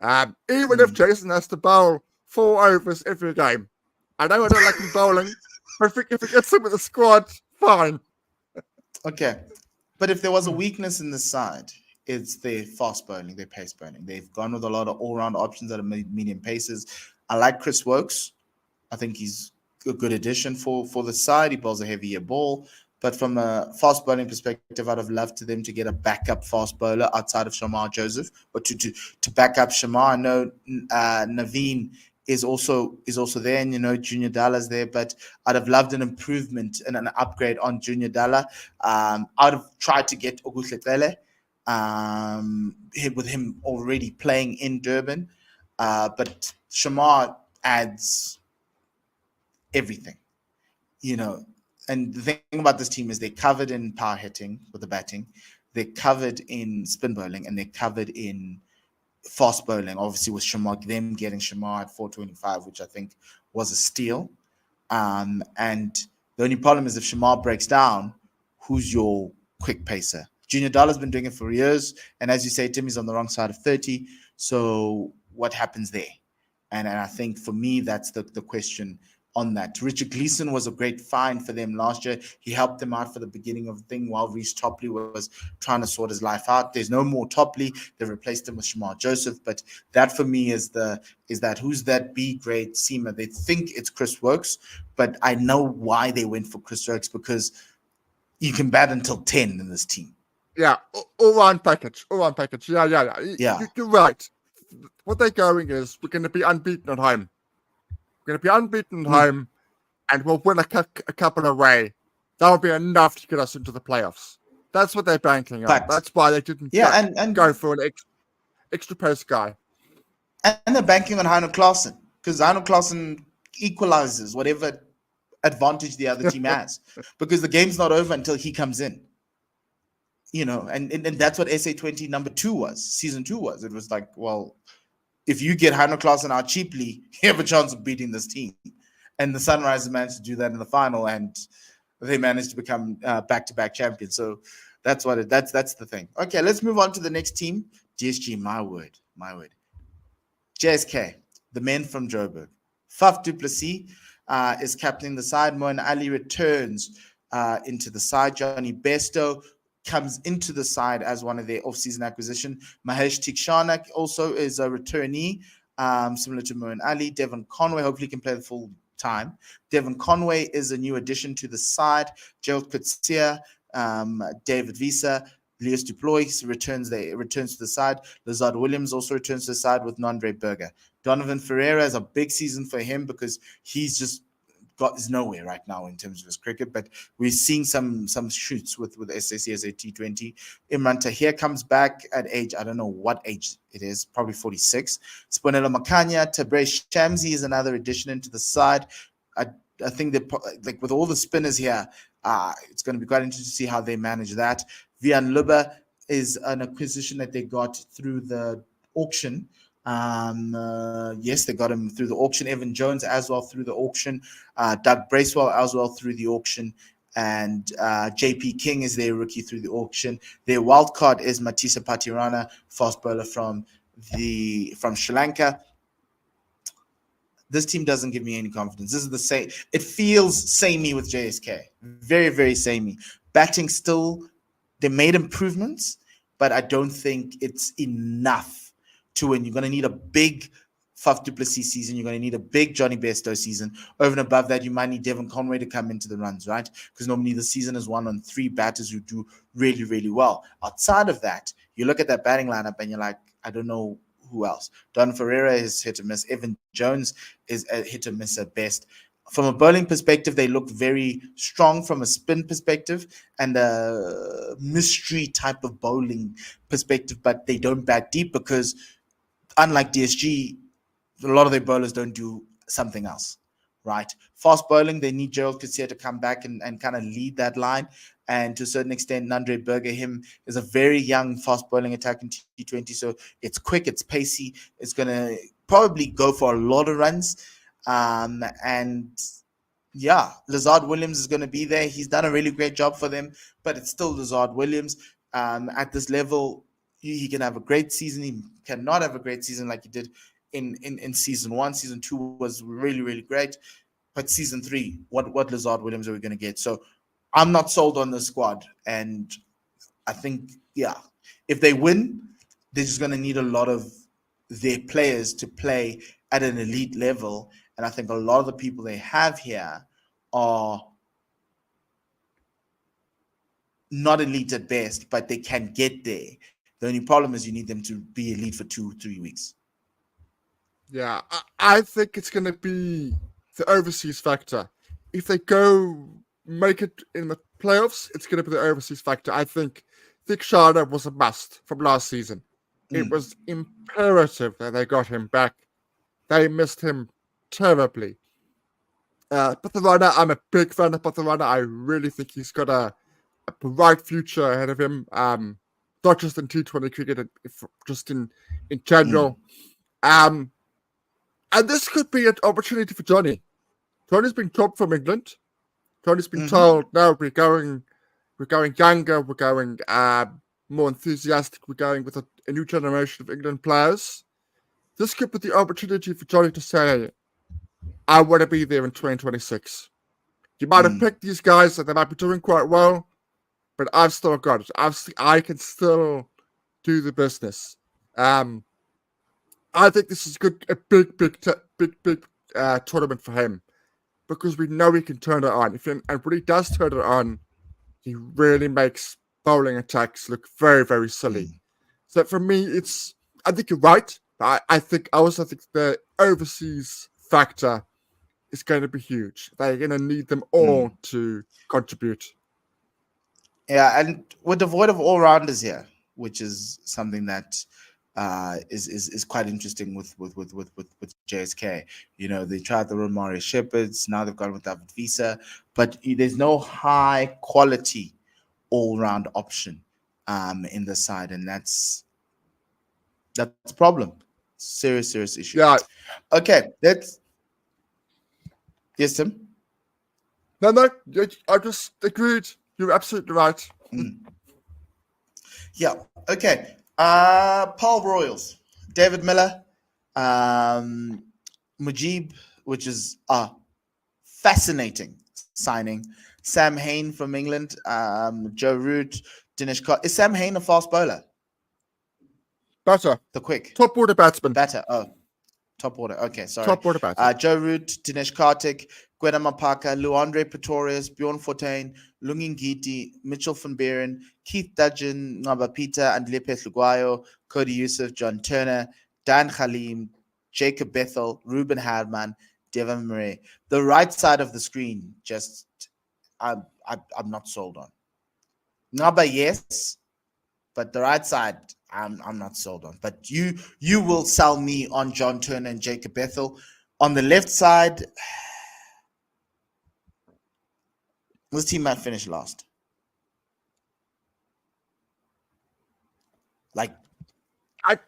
Even if Jason has to bowl 4 overs every game. I know I don't like him bowling, but if he gets him with the squad, fine. Okay. But if there was a weakness in the side, it's their fast bowling, their pace bowling. They've gone with a lot of all-round options that are medium paces. I like Chris Wokes. I think he's a good addition for the side. He bowls a heavier ball. But from a fast bowling perspective, I'd have loved to them to get a backup fast bowler outside of Shamar Joseph, or to back up Shamar. I know Naveen is also there, and Junior Dalla's there, but I'd have loved an improvement and an upgrade on Junior Dalla. I'd have tried to get Ogutlekele, with him already playing in Durban, but Shamar adds everything, you know. And the thing about this team is they're covered in power hitting with the batting, they're covered in spin bowling, and they're covered in fast bowling. Obviously, with Shamar, them getting Shamar at 425, which I think was a steal. And the only problem is if Shamar breaks down, who's your quick pacer? Junior Dalla's been doing it for years, and as you say, Timmy's on the wrong side of 30. So what happens there? And I think for me, that's the question on that. Richard Gleeson was a great find for them last year. He helped them out for the beginning of the thing while Reece Topley was trying to sort his life out. There's no more Topley. They've replaced him with Shamar Joseph. But that for me is that who's that B grade seamer? They think it's Chris Wokes, but I know why they went for Chris Wokes, because you can bat until 10 in this team. Yeah, all-round package. Yeah. Yeah. You're right. What they're going is, we're going to be unbeaten at home. We're going to be unbeaten at home, and we'll win a couple away. That'll be enough to get us into the playoffs. That's what they're banking on. But, that's why they didn't go for an extra pace guy. And they're banking on Heino Klaassen, because Heino Klaassen equalizes whatever advantage the other team has, because the game's not over until he comes in. And that's what SA20 season 2 was. It was like, well, if you get Heino Klaassen out cheaply, you have a chance of beating this team. And the Sunrisers managed to do that in the final, and they managed to become back-to-back champions. So that's the thing. Okay, let's move on to the next team. DSG, my word. JSK, the men from Joburg. Faf du Plessis is captaining the side. Moen Ali returns into the side. Johnny Besto comes into the side as one of their off-season acquisition. Mahesh Tikshanak also is a returnee, similar to Moen Ali. Devon Conway hopefully can play the full time. Devon Conway is a new addition to the side. Gerald Kutsia, David Visa, Leos Duploy returns to the side. Lazard Williams also returns to the side with Nondre Berger. Donovan Ferreira is a big season for him because he's just is nowhere right now in terms of his cricket, but we're seeing some shoots with SAC as a T20. Imran Tahir comes back at age, I don't know what age it is, probably 46. Sponelo Makanya, Tabre Shamsi is another addition into the side. I think that, like, with all the spinners here, it's going to be quite interesting to see how they manage that. Vian Lubbe is an acquisition that they got through the auction. Yes, they got him through the auction. Evan Jones as well through the auction. Doug Bracewell as well through the auction. And JP King is their rookie through the auction. Their wild card is Matisa Patirana, fast bowler from from Sri Lanka. This team doesn't give me any confidence. This is the same. It feels samey with JSK. Very, very samey. Batting still, they made improvements, but I don't think it's enough to win. You're going to need a big Faf du Plessis season. You're going to need a big Johnny Bairstow season. Over and above that, you might need Devon Conway to come into the runs, right? Because normally the season is won on 3 batters who do really, really well. Outside of that, you look at that batting lineup and you're like, I don't know who else. Don Ferreira is hit or miss. Evan Jones is a hit or miss at best. From a bowling perspective, they look very strong from a spin perspective and a mystery type of bowling perspective, but they don't bat deep because, unlike DSG, a lot of their bowlers don't do something else, right? Fast bowling, they need Gerald Coetzee to come back and kind of lead that line. And to a certain extent, Nandre Berger, him is a very young fast bowling attack in T20. So it's quick, it's pacey. It's going to probably go for a lot of runs. And yeah, Lazard Williams is going to be there. He's done a really great job for them, but it's still Lazard Williams. At this level, he can have a great season. He cannot have a great season like he did in season 1. Season 2 was really, really great. But season 3, what Lazard Williams are we going to get? So I'm not sold on the squad. And I think, yeah, if they win, they're just going to need a lot of their players to play at an elite level. And I think a lot of the people they have here are not elite at best, but they can get there. The only problem is you need them to be elite for 2-3 weeks. Yeah, I think it's going to be the overseas factor. If they go make it in the playoffs, it's going to be the overseas factor. I think Dick Sharda was a must from last season. It was imperative that they got him back. They missed him terribly. Patharana, I'm a big fan of Patharana. I really think he's got a bright future ahead of him. Not just in T20 cricket, just in general. And this could be an opportunity for Johnny. Johnny's been dropped from England. Johnny's been told, no, we're going younger, we're going more enthusiastic, we're going with a new generation of England players. This could be the opportunity for Johnny to say, I want to be there in 2026. You might have picked these guys and they might be doing quite well, but I've still got it. I can still do the business. I think this is a big tournament for him because we know he can turn it on. And when he does turn it on, he really makes bowling attacks look very, very silly. So for me, I think you're right. I also think the overseas factor is going to be huge. They're going to need them all to contribute. Yeah, and we're devoid of all-rounders here, which is something that is quite interesting with JSK. You know, they tried the Romari Shepherds, now they've gone with David Visa, but there's no high quality all-round option in the side, and that's a problem. Serious issue. Yeah. Okay, let's. Yes, Tim. No, I just agreed. You're absolutely right. Yeah. Okay. Paul Royals, David Miller, Mujib, which is a fascinating signing. Sam Hain from England, Joe Root, Dinesh Kar. Is Sam Hain a fast bowler? Better. The quick. Top order batsman. Better. Oh, top order. Okay, sorry. Top order batsman. Joe Root, Dinesh Karthik, Gwena Mapaka, Luandre Pretorius, Bjorn Fortuin, Lungin Giti, Mitchell van Buren, Keith Dudgeon, Ngaba Peter, Andlepeth Luguayo, Cody Youssef, John Turner, Dan Khalim, Jacob Bethel, Ruben Hardman, Devon Murray. The right side of the screen, just I'm not sold on. Ngaba, yes, but the right side, I'm not sold on. But you will sell me on John Turner and Jacob Bethel. On the left side, this team might finish last. Like, I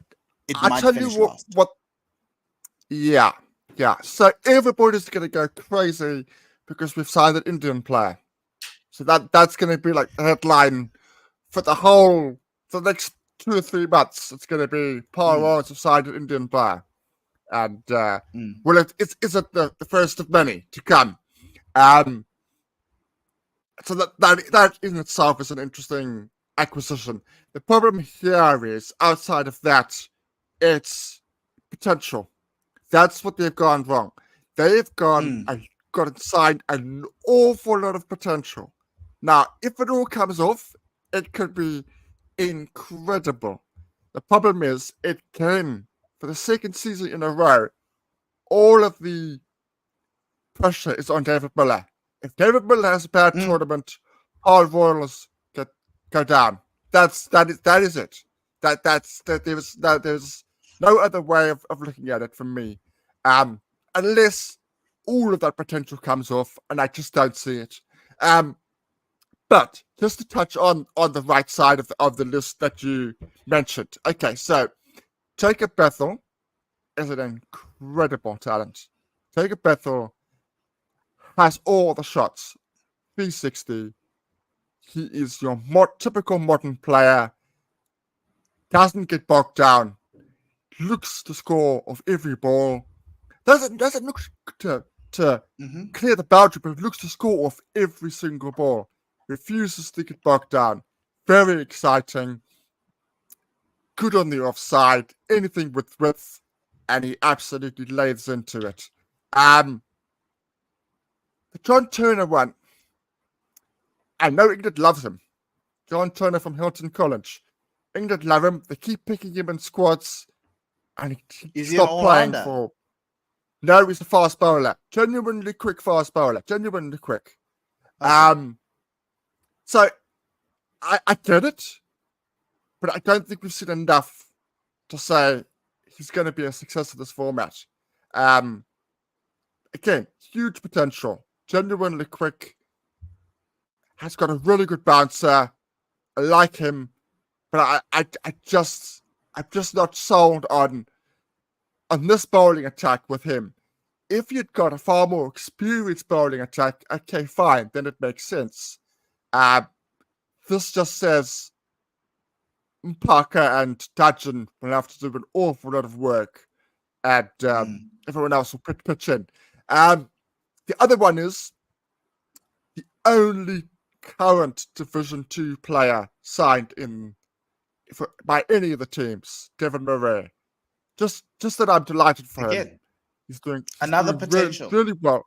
tell you what. Yeah. So everybody's gonna go crazy because we've signed an Indian player. So that's gonna be like the headline for the next 2 or 3 months, it's going to be Paul Warren's signed an Indian player. And, well, it's the first of many to come. So that in itself is an interesting acquisition. The problem here is, outside of that, it's potential. That's what they've gone wrong. They've got inside an awful lot of potential. Now, if it all comes off, it could be incredible. The problem is, it came for the second season in a row. All of the pressure is on David Miller. If David Miller has a bad tournament, all Royals go down. That is it. There's no other way of looking at it from me. Unless all of that potential comes off, and I just don't see it. But just to touch on the right side of the list that you mentioned. Okay, so Jacob Bethel is an incredible talent. Jacob Bethel has all the shots. 360. He is your typical modern player. Doesn't get bogged down. Looks to score of every ball. Doesn't look to clear the boundary, but looks to score off every single ball. Refuses to get bogged down. Very exciting. Good on the offside. Anything with width, and he absolutely lays into it. The John Turner one. I know England loves him. John Turner from Hilton College. England love him. They keep picking him in squads. And he stopped playing for... No, he's a fast bowler. Genuinely quick fast bowler. Genuinely quick. Okay. So, I get it. But I don't think we've seen enough to say he's going to be a success in this format. Again, huge potential. Genuinely quick. Has got a really good bouncer. I like him. But I'm just not sold on this bowling attack with him. If you'd got a far more experienced bowling attack, okay, fine, then it makes sense. This just says Parker and Dudgeon will have to do an awful lot of work, and everyone else will pitch in. The other one is the only current Division 2 player signed by any of the teams, Devon Murray. Just that I'm delighted for him. He's doing potential. Really well.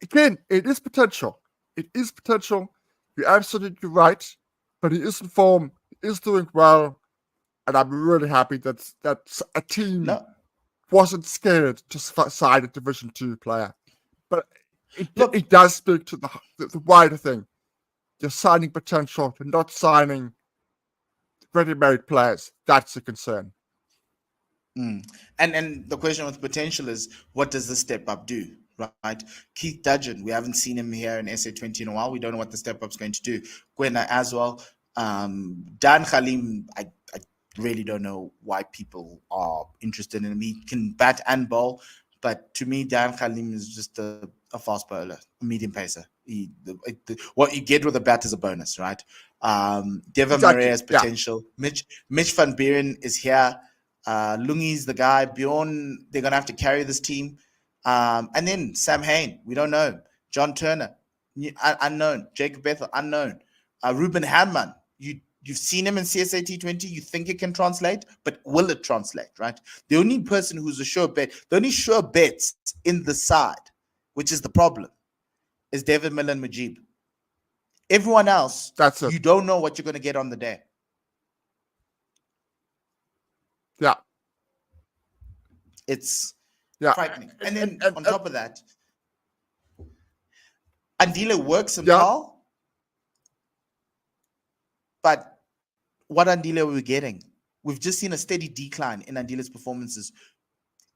Again, it is potential. It is potential. You're absolutely right. But he is in form. He is doing well. And I'm really happy that a team wasn't scared to sign a Division 2 player. But it does speak to the wider thing. You're signing potential. You're not signing ready-made players. That's a concern. And the question with potential is, what does the step up do, right? Keith Dudgeon, we haven't seen him here in SA20 in a while. We don't know what the step up's going to do. Gwena as well. Dan Khalim, I really don't know why people are interested in him. He can bat and bowl, but to me, Dan Khalim is just a fast bowler, a medium pacer. What you get with a bat is a bonus, right? Devon Murray has potential. Yeah. Mitch van Buren is here. Lungi's the guy. Bjorn, they're going to have to carry this team. And then Sam Hain, we don't know. John Turner, unknown. Jacob Bethel, unknown. Ruben Hanman, you've seen him in CSA20. You think it can translate, but will it translate, right? The only person who's a sure bet, the only sure bets in the side, which is the problem, is David Miller and Mujib. Everyone else, you don't know what you're going to get on the day. Yeah. It's frightening. And then on top of that, Andile works in Paul, but what Andile are we getting? We've just seen a steady decline in Andile's performances,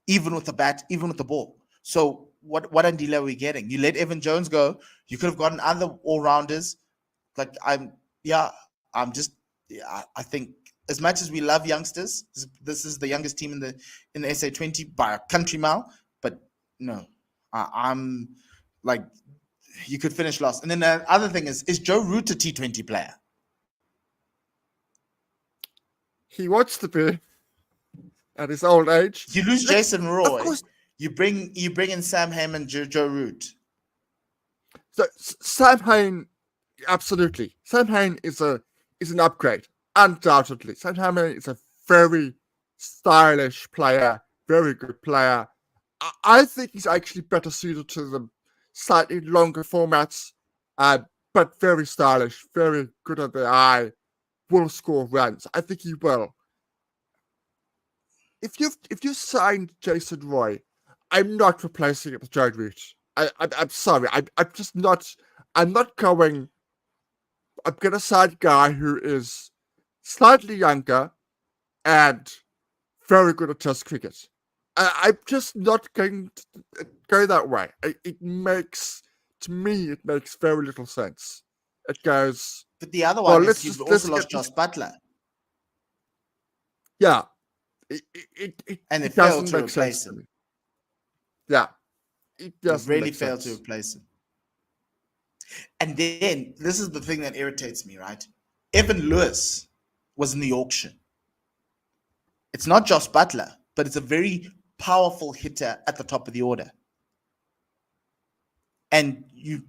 even with the bat, even with the ball. So what Andile are we getting? You let Evan Jones go. You could have gotten other all-rounders. I think as much as we love youngsters, this is the youngest team in the SA20 by a country mile. But no, I'm like, you could finish last. And then the other thing is Joe Root a T20 player? he wants to be at his old age. You lose Like, Jason of Roy. course, You bring in Sam Hamm and Joe Root. so Sam Hain, absolutely. Sam Hain is an upgrade, undoubtedly. Sam Hain is a very stylish player, very good player. I think he's actually better suited to the slightly longer formats, but very stylish, very good at the eye, will score runs. I think he will. If you signed Jason Roy, I'm not replacing it with Joe Root. I'm sorry. I'm just not. I'm not going. I'm gonna sign a guy who is slightly younger and very good at Test cricket. I'm just not going to go that way. It makes, to me, it makes very little sense. It goes, But the other well, one is you've also lost Josh Butler, yeah, and they it failed doesn't to make replace sense to him. me. Yeah, it They've doesn't really make failed sense. to replace him. And then this is the thing that irritates me, right? Evan Lewis was in the auction. It's not Josh Butler, but it's a very powerful hitter at the top of the order. And you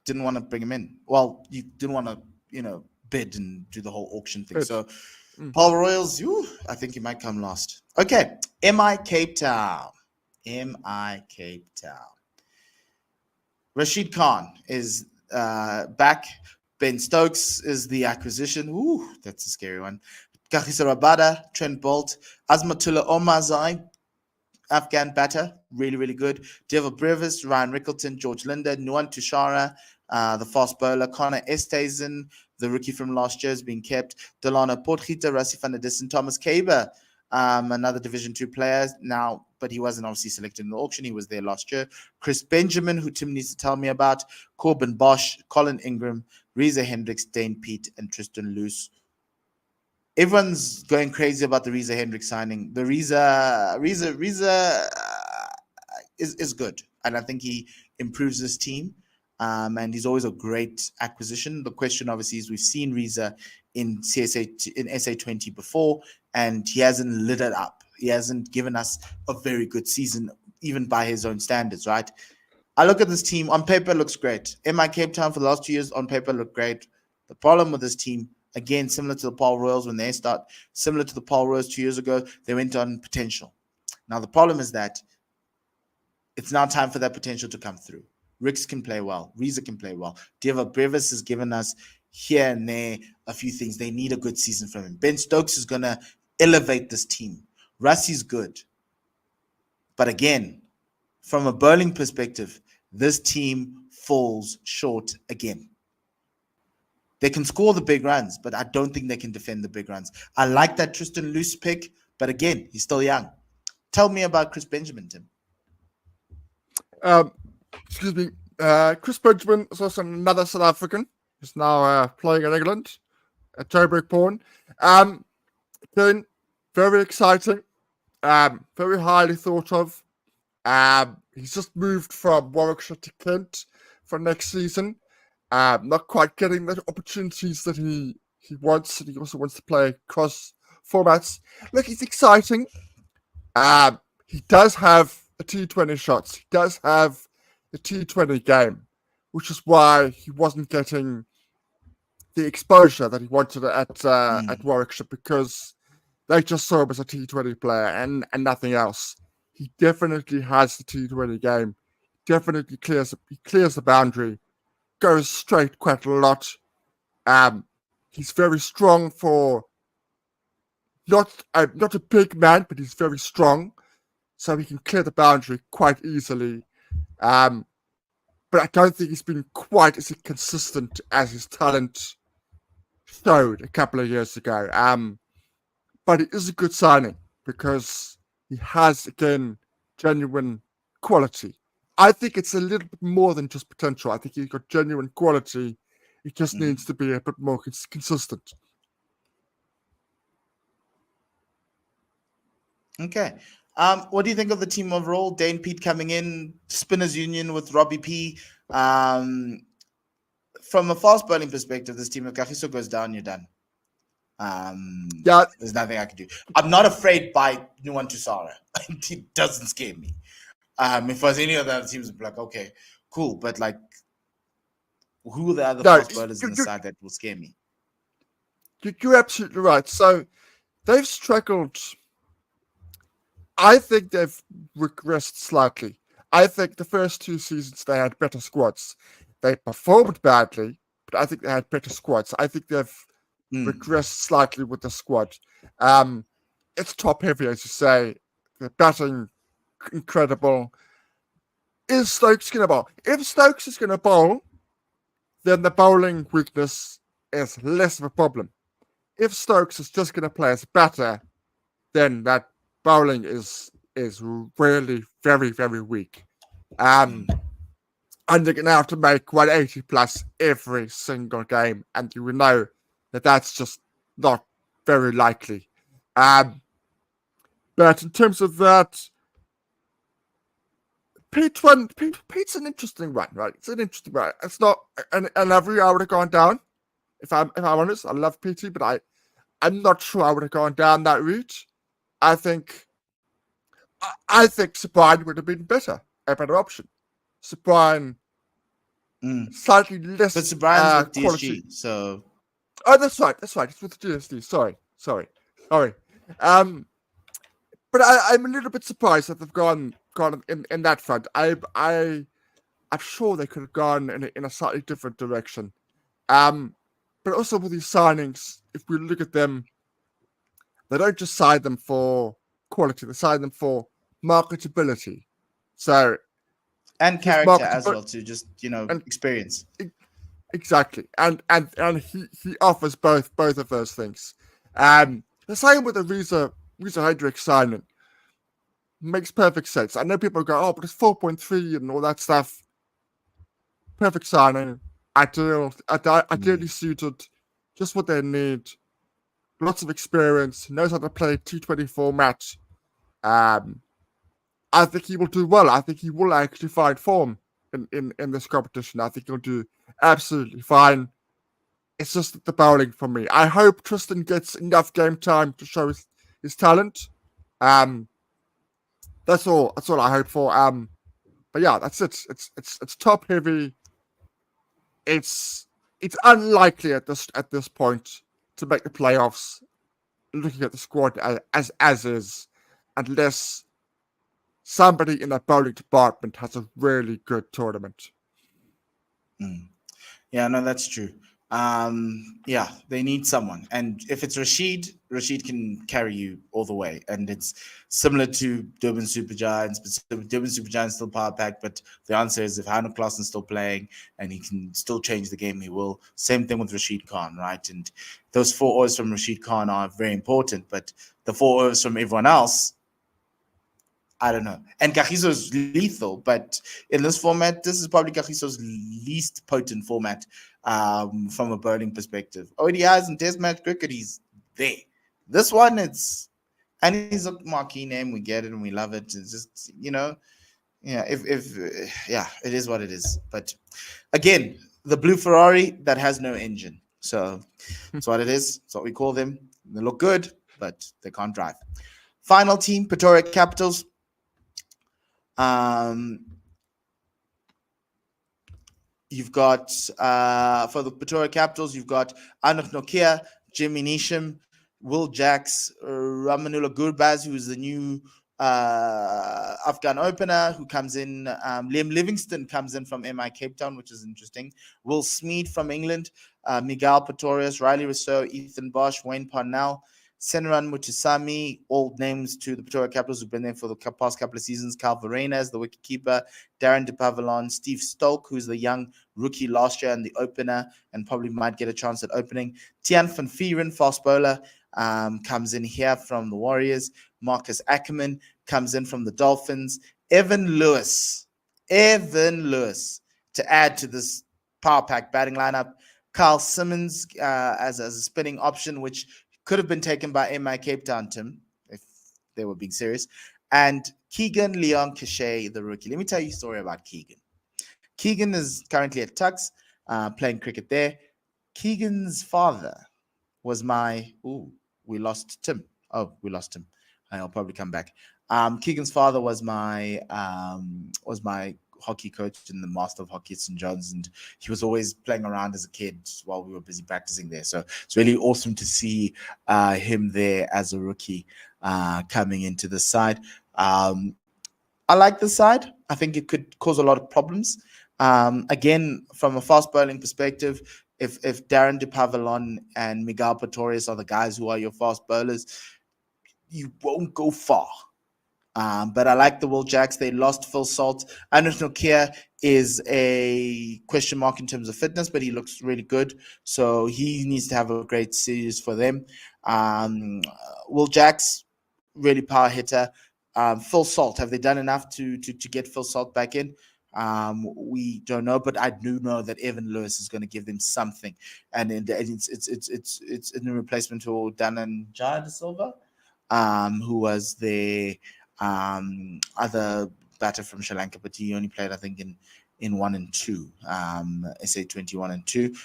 didn't want to bring him in. Well, you didn't want to, bid and do the whole auction thing. Good. So Paul Royals, I think he might come last. Okay. MI Cape Town. MI Cape Town. Rashid Khan is back. Ben Stokes is the acquisition. Ooh, that's a scary one. Kagiso Rabada, Trent Bolt, Azmatullah Omazai, Afghan batter, really, really good. Devil Brevis, Ryan Rickleton, George Linder, Nuan Tushara, the fast bowler, Connor Esteisen, the rookie from last year, is being kept. Delano Potgieter, Rassi van der Dissen, Thomas Kaber, another Division 2 player now, but he wasn't obviously selected in the auction. He was there last year. Chris Benjamin, who Tim needs to tell me about, Corbin Bosch, Colin Ingram, Reza Hendricks, Dane Pete, and Tristan Luce. Everyone's going crazy about the Reza Hendricks signing. The Reza is good, and I think he improves this team. And he's always a great acquisition. The question, obviously, is we've seen Reza in SA20 before, and he hasn't lit it up. He hasn't given us a very good season, even by his own standards, right? I look at this team on paper, looks great. MI Cape Town for the last 2 years on paper looked great. The problem with this team, again, similar to the Paul Royals when they start, similar to the Paul Royals 2 years ago, they went on potential. Now the problem is that it's now time for that potential to come through. Ricks can play well. Reza can play well. Deva Brevis has given us here and there a few things. They need a good season from him. Ben Stokes is going to elevate this team. Russie's good. But again, from a bowling perspective, this team falls short again. They can score the big runs, but I don't think they can defend the big runs. I like that Tristan Luce pick, but again, he's still young. Tell me about Chris Benjamin, Tim. Excuse me. Chris Benjamin is also another South African. He's now playing in England at Joburg Pawn. Then very exciting. Very highly thought of. He's just moved from Warwickshire to Kent for next season. Not quite getting the opportunities that he wants, and he also wants to play cross formats. Look, he's exciting. He does have a T20 shots. He does have a T20 game, which is why he wasn't getting the exposure that he wanted at Warwickshire, because they just saw him as a T20 player and nothing else. He definitely has the T20 game. Definitely clears the boundary. Goes straight quite a lot. He's very strong for not a big man, but he's very strong, so he can clear the boundary quite easily. But I don't think he's been quite as consistent as his talent showed a couple of years ago. But it is a good signing because he has, again, genuine quality. I think it's a little bit more than just potential. I think he's got genuine quality. He just needs to be a bit more consistent. Okay. What do you think of the team overall? Dane Pete coming in, spinners union with Robbie P. From a fast bowling perspective, this team, if Kagiso goes down, you're done. Yeah, There's nothing I can do. I'm not afraid by Nuwan Tusara. It doesn't scare me. If it was any of the other teams, I'd be like, okay, cool. But like, who are the other no, fast bowlers in the side that will scare me? you're absolutely right. So they've struggled. I think they've regressed slightly. I think the first 2 seasons they had better squads. They performed badly, but I think they had better squads. I think they've regressed slightly with the squad. It's top heavy, as you say. The batting, incredible. Is Stokes going to bowl? If Stokes is going to bowl, then the bowling weakness is less of a problem. If Stokes is just going to play as a batter, then that bowling is really very, very weak. And they're going to have to make 180 plus every single game, and you will know that that's just not very likely. But in terms of that, Pete's an interesting one, right? It's an interesting one. It's not and every I would have gone down. If I'm honest, I love PT, but I'm not sure I would have gone down that route. I think Sabine would have been a better option. Sabine slightly less but Brian's with quality. DSG, so That's right. It's with DSD. Sorry. But I'm a little bit surprised that they've gone in that front. I'm sure they could have gone in a slightly different direction. But also with these signings, if we look at them, they don't just sign them for quality; they sign them for marketability. So and character as well, to just and experience. Exactly, and he offers both of those things. The same with the Reza Hendricks signing makes perfect sense. I know people go, oh, but it's 4.3 and all that stuff. Perfect signing, ideally suited, just what they need. Lots of experience, knows how to play T20 format. I think he will do well. I think he will actually find form in this competition. I think he'll do absolutely fine. It's just the bowling for me. I hope Tristan gets enough game time to show his talent. That's all I hope for. But yeah, that's it. It's top heavy. It's unlikely at this point to make the playoffs. Looking at the squad as is, unless somebody in that bowling department has a really good tournament. Yeah, no, that's true. Yeah, they need someone, and if it's Rashid can carry you all the way, and it's similar to Durban Super Giants, but Durban Super Giants still power pack. But the answer is if Hannah Klaassen's still playing and he can still change the game, he will. Same thing with Rashid Khan, right? And those 4 overs from Rashid Khan are very important, but the 4 overs from everyone else, I don't know. And Kagiso is lethal, but in this format, this is probably Kagiso's least potent format from a bowling perspective. ODIs and Test match cricket, he's there. This one, and he's a marquee name. We get it and we love it. It's just, yeah, it is what it is. But again, the blue Ferrari that has no engine. So that's what it is. That's what we call them. They look good, but they can't drive. Final team, Pretoria Capitals. You've got for the Pretoria Capitals, you've got Anuk Nokia, Jimmy Nisham, Will Jacks, Ramanula Gurbaz, who is the new Afghan opener who comes in. Liam Livingston comes in from MI Cape Town, which is interesting. Will Smead from England, Miguel Pretorius, Riley Rousseau, Ethan Bosch, Wayne Parnell, Senran Mutusami, all names to the Pretoria Capitals who've been there for the past couple of seasons. Cal Verena as the wicketkeeper, Darren De Pavilon, Steve Stolk, who's the young rookie last year and the opener and probably might get a chance at opening. Tian van Vieren, fast bowler, comes in here from the Warriors. Marcus Ackerman comes in from the Dolphins. Evan Lewis to add to this power pack batting lineup. Carl Simmons as a spinning option, which could have been taken by MI Cape Town, Tim, if they were being serious. And Keegan Leon Cachet, the rookie. Let me tell you a story about Keegan. Keegan is currently at Tuks, playing cricket there. Keegan's father was my. Ooh, we lost Tim. Oh, we lost him. I'll probably come back. Keegan's father was my hockey coach and the master of hockey at St. John's, and he was always playing around as a kid while we were busy practicing there. So it's really awesome to see him there as a rookie coming into the side. I like this side. I think it could cause a lot of problems. Again, from a fast bowling perspective, if Darren de Pavillon and Miguel Pretorius are the guys who are your fast bowlers, you won't go far. But I like the Will Jacks. They lost Phil Salt. Anish Nokia is a question mark in terms of fitness, but he looks really good. So he needs to have a great series for them. Will Jacks, really power hitter. Phil Salt, have they done enough to get Phil Salt back in? We don't know, but I do know that Evan Lewis is going to give them something, and it's in replacement for Danan Jaya de Silva, who was the other batter from Sri Lanka, but he only played, I think, in 1 and 2, SA20 1 and 2.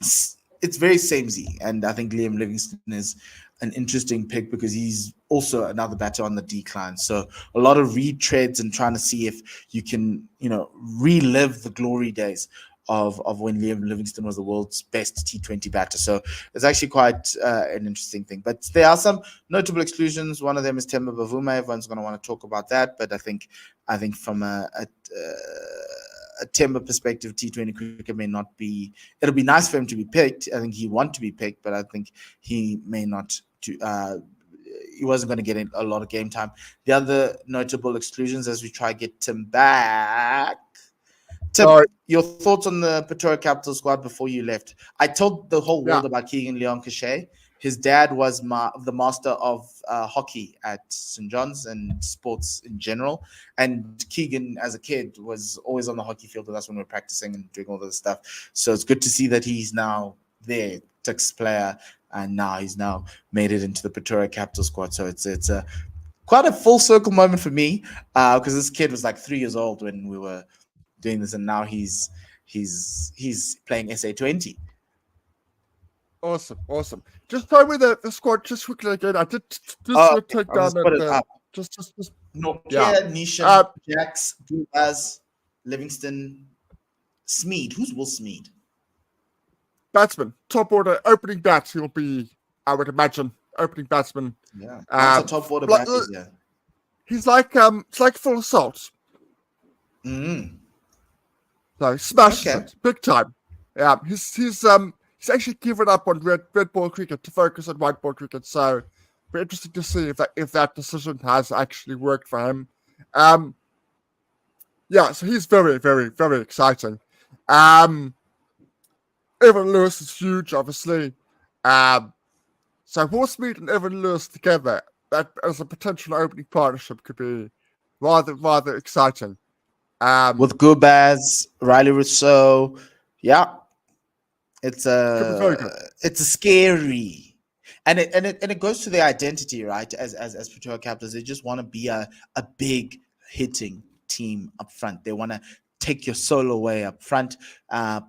It's very samey, and I think Liam Livingston is an interesting pick because he's also another batter on the decline. So a lot of retreads and trying to see if you can, relive the glory days of when Liam Livingston was the world's best T20 batter. So it's actually quite an interesting thing. But there are some notable exclusions. One of them is Temba Bavuma. Everyone's going to want to talk about that. But I think from a Temba perspective, T20 cricket may not be. It'll be nice for him to be picked. I think he wants to be picked, but I think he may not. He wasn't going to get a lot of game time. The other notable exclusions, as we try to get Tim back. Tim, your thoughts on the Pretoria Capital squad before you left? I told the whole world about Keegan Leon Cachet. His dad was the master of hockey at St. John's and sports in general. And Keegan, as a kid, was always on the hockey field with us when we were practicing and doing all this stuff. So it's good to see that he's now there, Tuks player, and now he's made it into the Pretoria Capital squad. So it's a quite a full circle moment for me because this kid was like 3 years old when we were doing this, and now he's playing SA20. Awesome. Just tell me the squad just quickly again. I did take down it. Just Nokia, Nishan, Jacks, Gubaz, Livingston, Smeed. Who's Will Smeed? Batsman, top order, opening bat. He'll be, I would imagine, opening batsman. Yeah, that's a top order batter. Yeah, he's like Full Assault. So smashes it big time. Yeah, he's actually given up on red ball cricket to focus on white ball cricket. So, it'll be interesting to see if that decision has actually worked for him. Yeah, so he's very, very, very exciting. Evan Lewis is huge, obviously. So Will Smeed and Evan Lewis together, that as a potential opening partnership could be rather exciting. With Gubaz, Riley Rousseau, yeah, it's a scary, and it goes to their identity, right? As Pretoria Capitals, they just want to be a big hitting team up front. They want to take your soul away up front,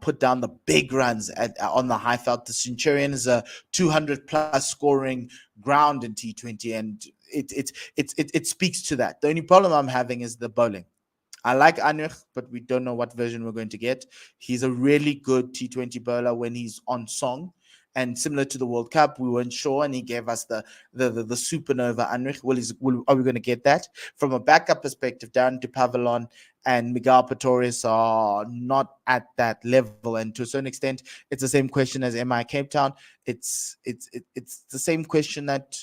put down the big runs on the high felt. The Centurion is a 200 plus scoring ground in T20, and it speaks to that. The only problem I'm having is the bowling. I like Anrich, but we don't know what version we're going to get. He's a really good T20 bowler when he's on song. And similar to the World Cup, we weren't sure, and he gave us the supernova Anrich. Are we going to get that? From a backup perspective, Darren de Pavillon and Miguel Pretorius are not at that level. And to a certain extent, it's the same question as MI Cape Town. It's the same question that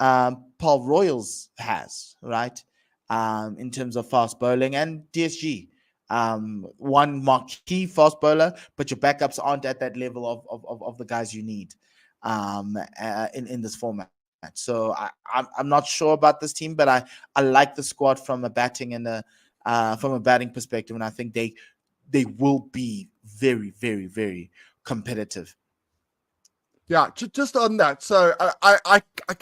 Paul Royals has, right? In terms of fast bowling, and DSG. One marquee fast bowler, but your backups aren't at that level of the guys you need in this format. So I'm not sure about this team, but I like the squad from a batting and from a batting perspective, and I think they will be very, very, very competitive. Yeah, just on that. So I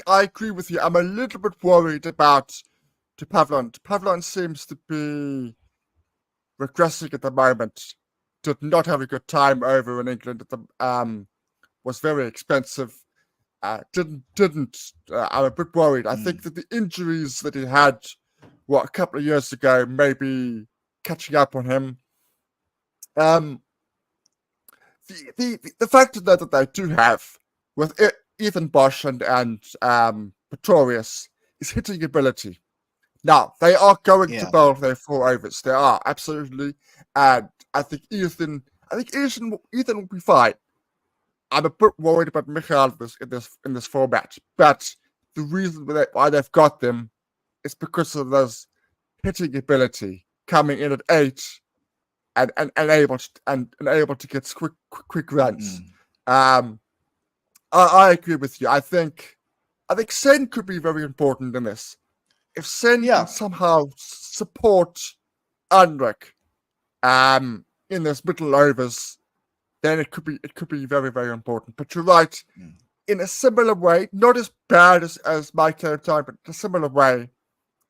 agree with you. I'm a little bit worried about de Pavillon. De Pavillon seems to be regressing at the moment. Did not have a good time over in England at the was very expensive. Didn't. I'm a bit worried. I think that the injuries that he had, a couple of years ago, maybe catching up on him. The factor that they do have with Ethan Bosch and Pretorius is hitting ability. Now, they are going to bowl their 4 overs. They are, absolutely. And I think Ethan will be fine. I'm a bit worried about Michael in this format. But the reason why they've got them is because of those hitting ability coming in at 8 and able to get quick runs. I agree with you. I think Sen could be very important in this. If Sen can somehow support Andrik in those middle overs, then it could be very, very important. But you're right, in a similar way, not as bad as Mike Time, but in a similar way,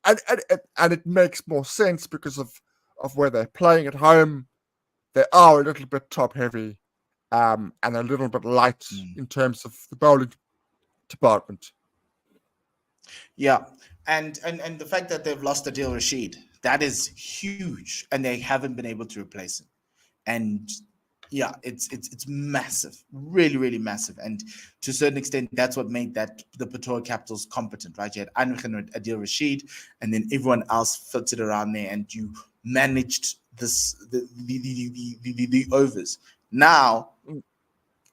and it makes more sense because of where they're playing at home. They are a little bit top heavy, and a little bit light in terms of the bowling department. Yeah, and the fact that they've lost Adil Rashid, that is huge, and they haven't been able to replace him. And yeah, it's massive, really, really massive. And to a certain extent, that's what made the Pretoria Capitals competent, right? You had Anwar and Adil Rashid, and then everyone else filtered around there, and you managed the overs. Now,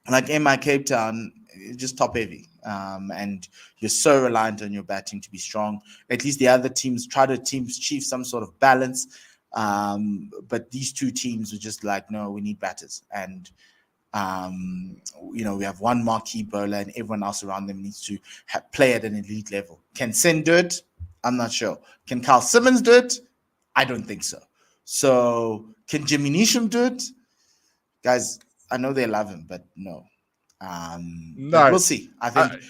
like in my Cape Town, just top heavy, and you're so reliant on your batting to be strong. At least the other teams try to achieve some sort of balance. But these two teams were just like, no, we need batters, and we have one marquee bowler, and everyone else around them needs to play at an elite level. Can Sen do it? I'm not sure. Can Carl Simmons do it? I don't think so. So can Jimmy Neesham do it? Guys, I know they love him, but no. No, we'll see. I think.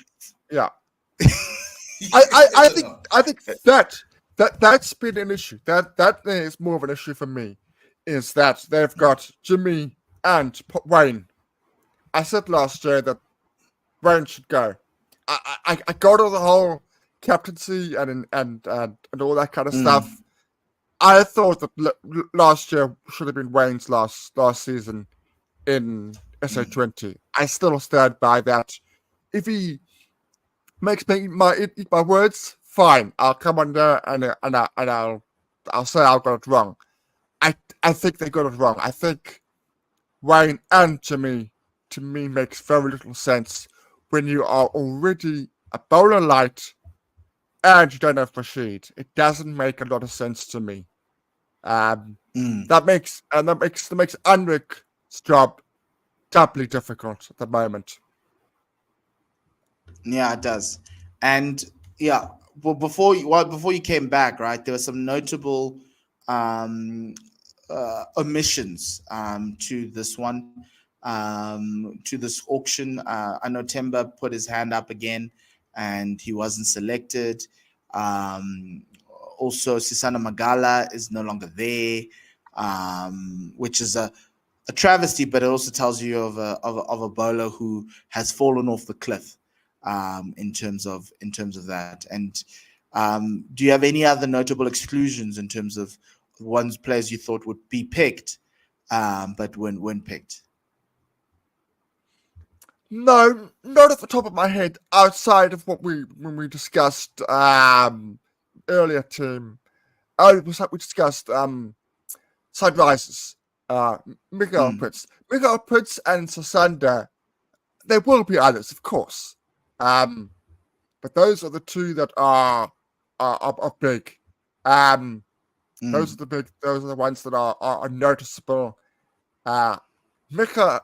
Yeah. I think that's been an issue. That is more of an issue for me, is that they've got Jimmy and Wayne. I said last year that Wayne should go. I got all the whole captaincy and all that kind of stuff. I thought that last year should have been Wayne's last season in SA20. I still stand by that. If he makes me eat my words, fine. I'll come on there and I'll say I got it wrong. I think they got it wrong. I think Wayne and Jimmy, to me, makes very little sense when you are already a bowler light and you don't have Rashid. It doesn't make a lot of sense to me. That makes Andrik's job doubly difficult at the moment. Yeah, it does. And yeah, well, before you came back, right, there were some notable omissions to this one, to this auction. I know Temba put his hand up again, and he wasn't selected. Also, Sisana Magala is no longer there, which is a travesty, but it also tells you of a bowler who has fallen off the cliff in terms of that. And do you have any other notable exclusions in terms of players you thought would be picked, but weren't picked? No, not at the top of my head. Outside of when we discussed earlier, Tim. We discussed side rises. Miguel Pritz and Sasanda. There will be others, of course. But those are the two that are big. Those are the ones that are noticeable.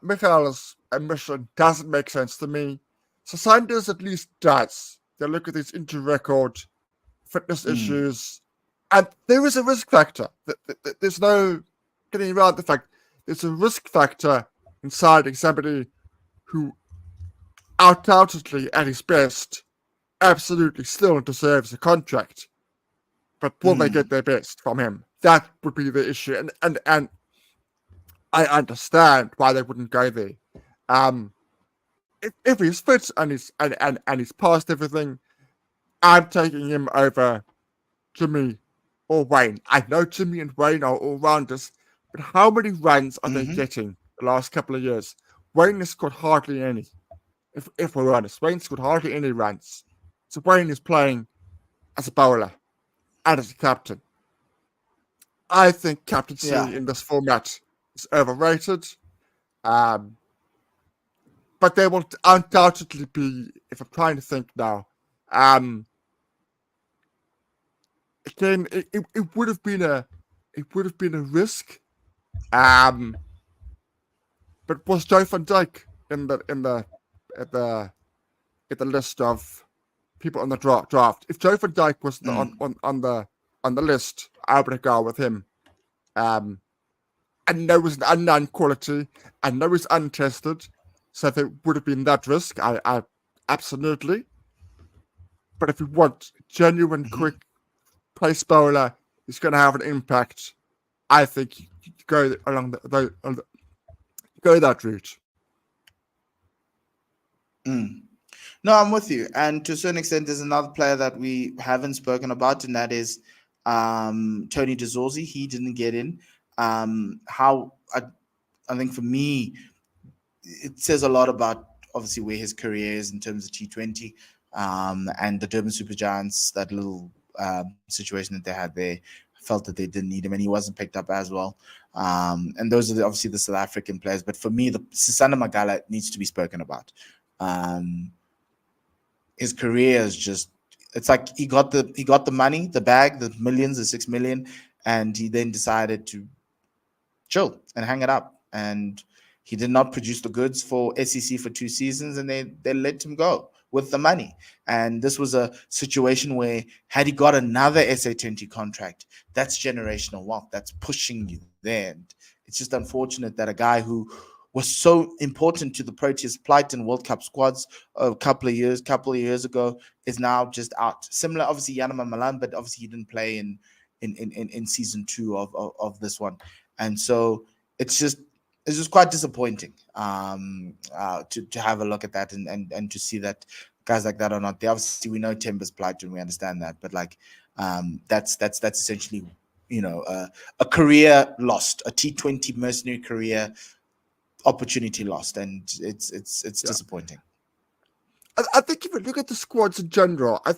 Michael's admission doesn't make sense to me. Sasanda's at least does. They look at his injury record, fitness issues, and there is a risk factor. There's no getting around the fact there's a risk factor in signing somebody who undoubtedly at his best absolutely still deserves a contract. But will they get their best from him? That would be the issue. And I understand why they wouldn't go there. if he's fit and he's past everything, I'm taking him over Jimmy or Wayne. I know Jimmy and Wayne are all rounders, but how many runs are they Mm-hmm. getting the last couple of years? Wayne has got hardly any. If we're honest, Wayne's got hardly any runs. So Wayne is playing as a bowler and as a captain. I think Yeah. captaincy in this format is overrated. Um, but there will undoubtedly be, if I'm trying to think now, um, again, it would have been a risk. Um, but was Joe van Dijk at the list of people on the draft? If Joe van Dijk wasn't Mm. on the list, I would have gone with him. I know he's an unknown quality. I know he's untested, so there would have been that risk. I absolutely. But if you want genuine, Mm-hmm. quick pace bowler, who's going to have an impact, I think you go along go that route. Mm. No, I'm with you. And to a certain extent, there's another player that we haven't spoken about, and that is Tony DeZorzi. He didn't get in. How I think for me, it says a lot about obviously where his career is in terms of T20 and the Durban Super Giants, that little situation that they had there. Felt that they didn't need him, and he wasn't picked up as well. And those are obviously the South African players. But for me, the Sisanda Magala needs to be spoken about. Um, his career is just, it's like he got the money, the bag, the millions, the 6 million, and he then decided to chill and hang it up. And he did not produce the goods for SEC for 2 seasons, and they let him go with the money. And this was a situation where had he got another SA20 contract, that's generational wealth. That's pushing you there. And it's just unfortunate that a guy who was so important to the Proteas plight and World Cup squads a couple of years ago is now just out. Similar, obviously, Yanama Malan, but obviously he didn't play in season two of this one. And so it's just quite disappointing to have a look at that and to see that guys like that are not there. Obviously, we know Timber's plight and we understand that, but like that's essentially a career lost, a T20 mercenary career opportunity lost, and it's Yeah, disappointing. I think if you look at the squads in general, I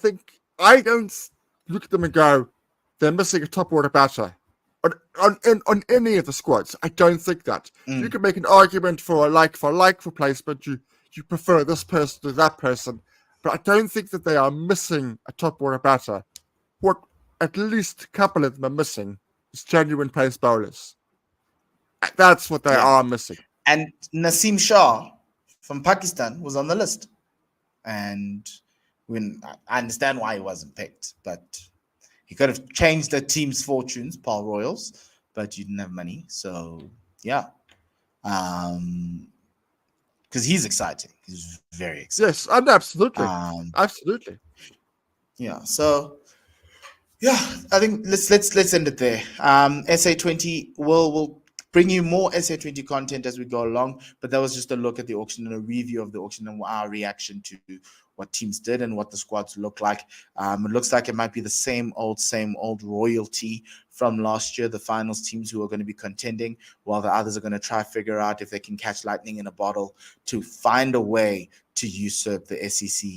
don't look at them and go, they're missing a top order batter. On any of the squads, I don't think that. You Mm, can make an argument for a like replacement. You prefer this person to that person, but I don't think that they are missing a top order batter. What at least a couple of them are missing is genuine pace bowlers. That's what they yeah, are missing. and Naseem Shah from Pakistan was on the list, and when I understand why he wasn't picked, but he could have changed the team's fortunes, Paul Royals, but you didn't have money. So yeah, because he's exciting. He's very exciting. Yes, and absolutely, Um, absolutely. yeah. So yeah, I think let's end it there. SA20 will bring you more SA20 content as we go along, but that was just a look at the auction and a review of the auction and our reaction to what teams did and what the squads look like. It looks like it might be the same old royalty from last year, the finals teams who are going to be contending, while the others are going to try figure out if they can catch lightning in a bottle to find a way to usurp the SEC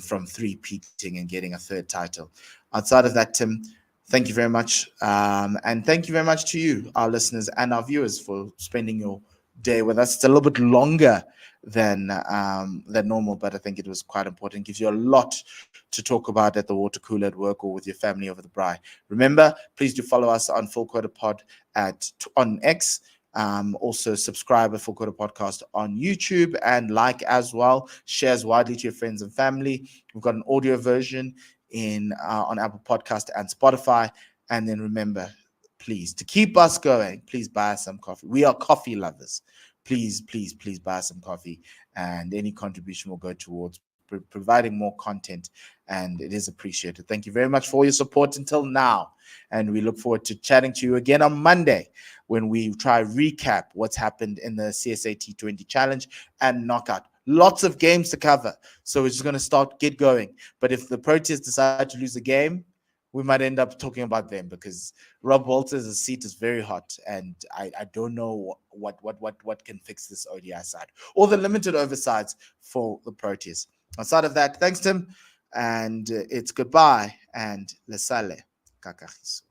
from three-peating and getting a third title. Outside of that, Tim, thank you very much. And thank you very much to you, our listeners and our viewers, for spending your day with us. It's a little bit longer than normal, but I think it was quite important. It gives you a lot to talk about at the water cooler at work or with your family over the braai. Remember, please do follow us on Full Quarter Pod on X. Also subscribe to Full Quarter Podcast on YouTube and like as well. Shares widely to your friends and family. We've got an audio version on Apple Podcast and Spotify. And then remember, please, to keep us going, please buy us some coffee. We are coffee lovers. Please buy some coffee, and any contribution will go towards providing more content, and it is appreciated. Thank you very much for your support until now, and we look forward to chatting to you again on Monday when we try recap what's happened in the CSA T20 Challenge and Knockout. lots of games to cover. So we're just going to get going. But if the Proteas decide to lose a game, we might end up talking about them because Rob Walters' seat is very hot, and I don't know what can fix this ODI side or the limited oversides for the Proteas. Outside of that, thanks, Tim, and it's goodbye and lesale kakahiso.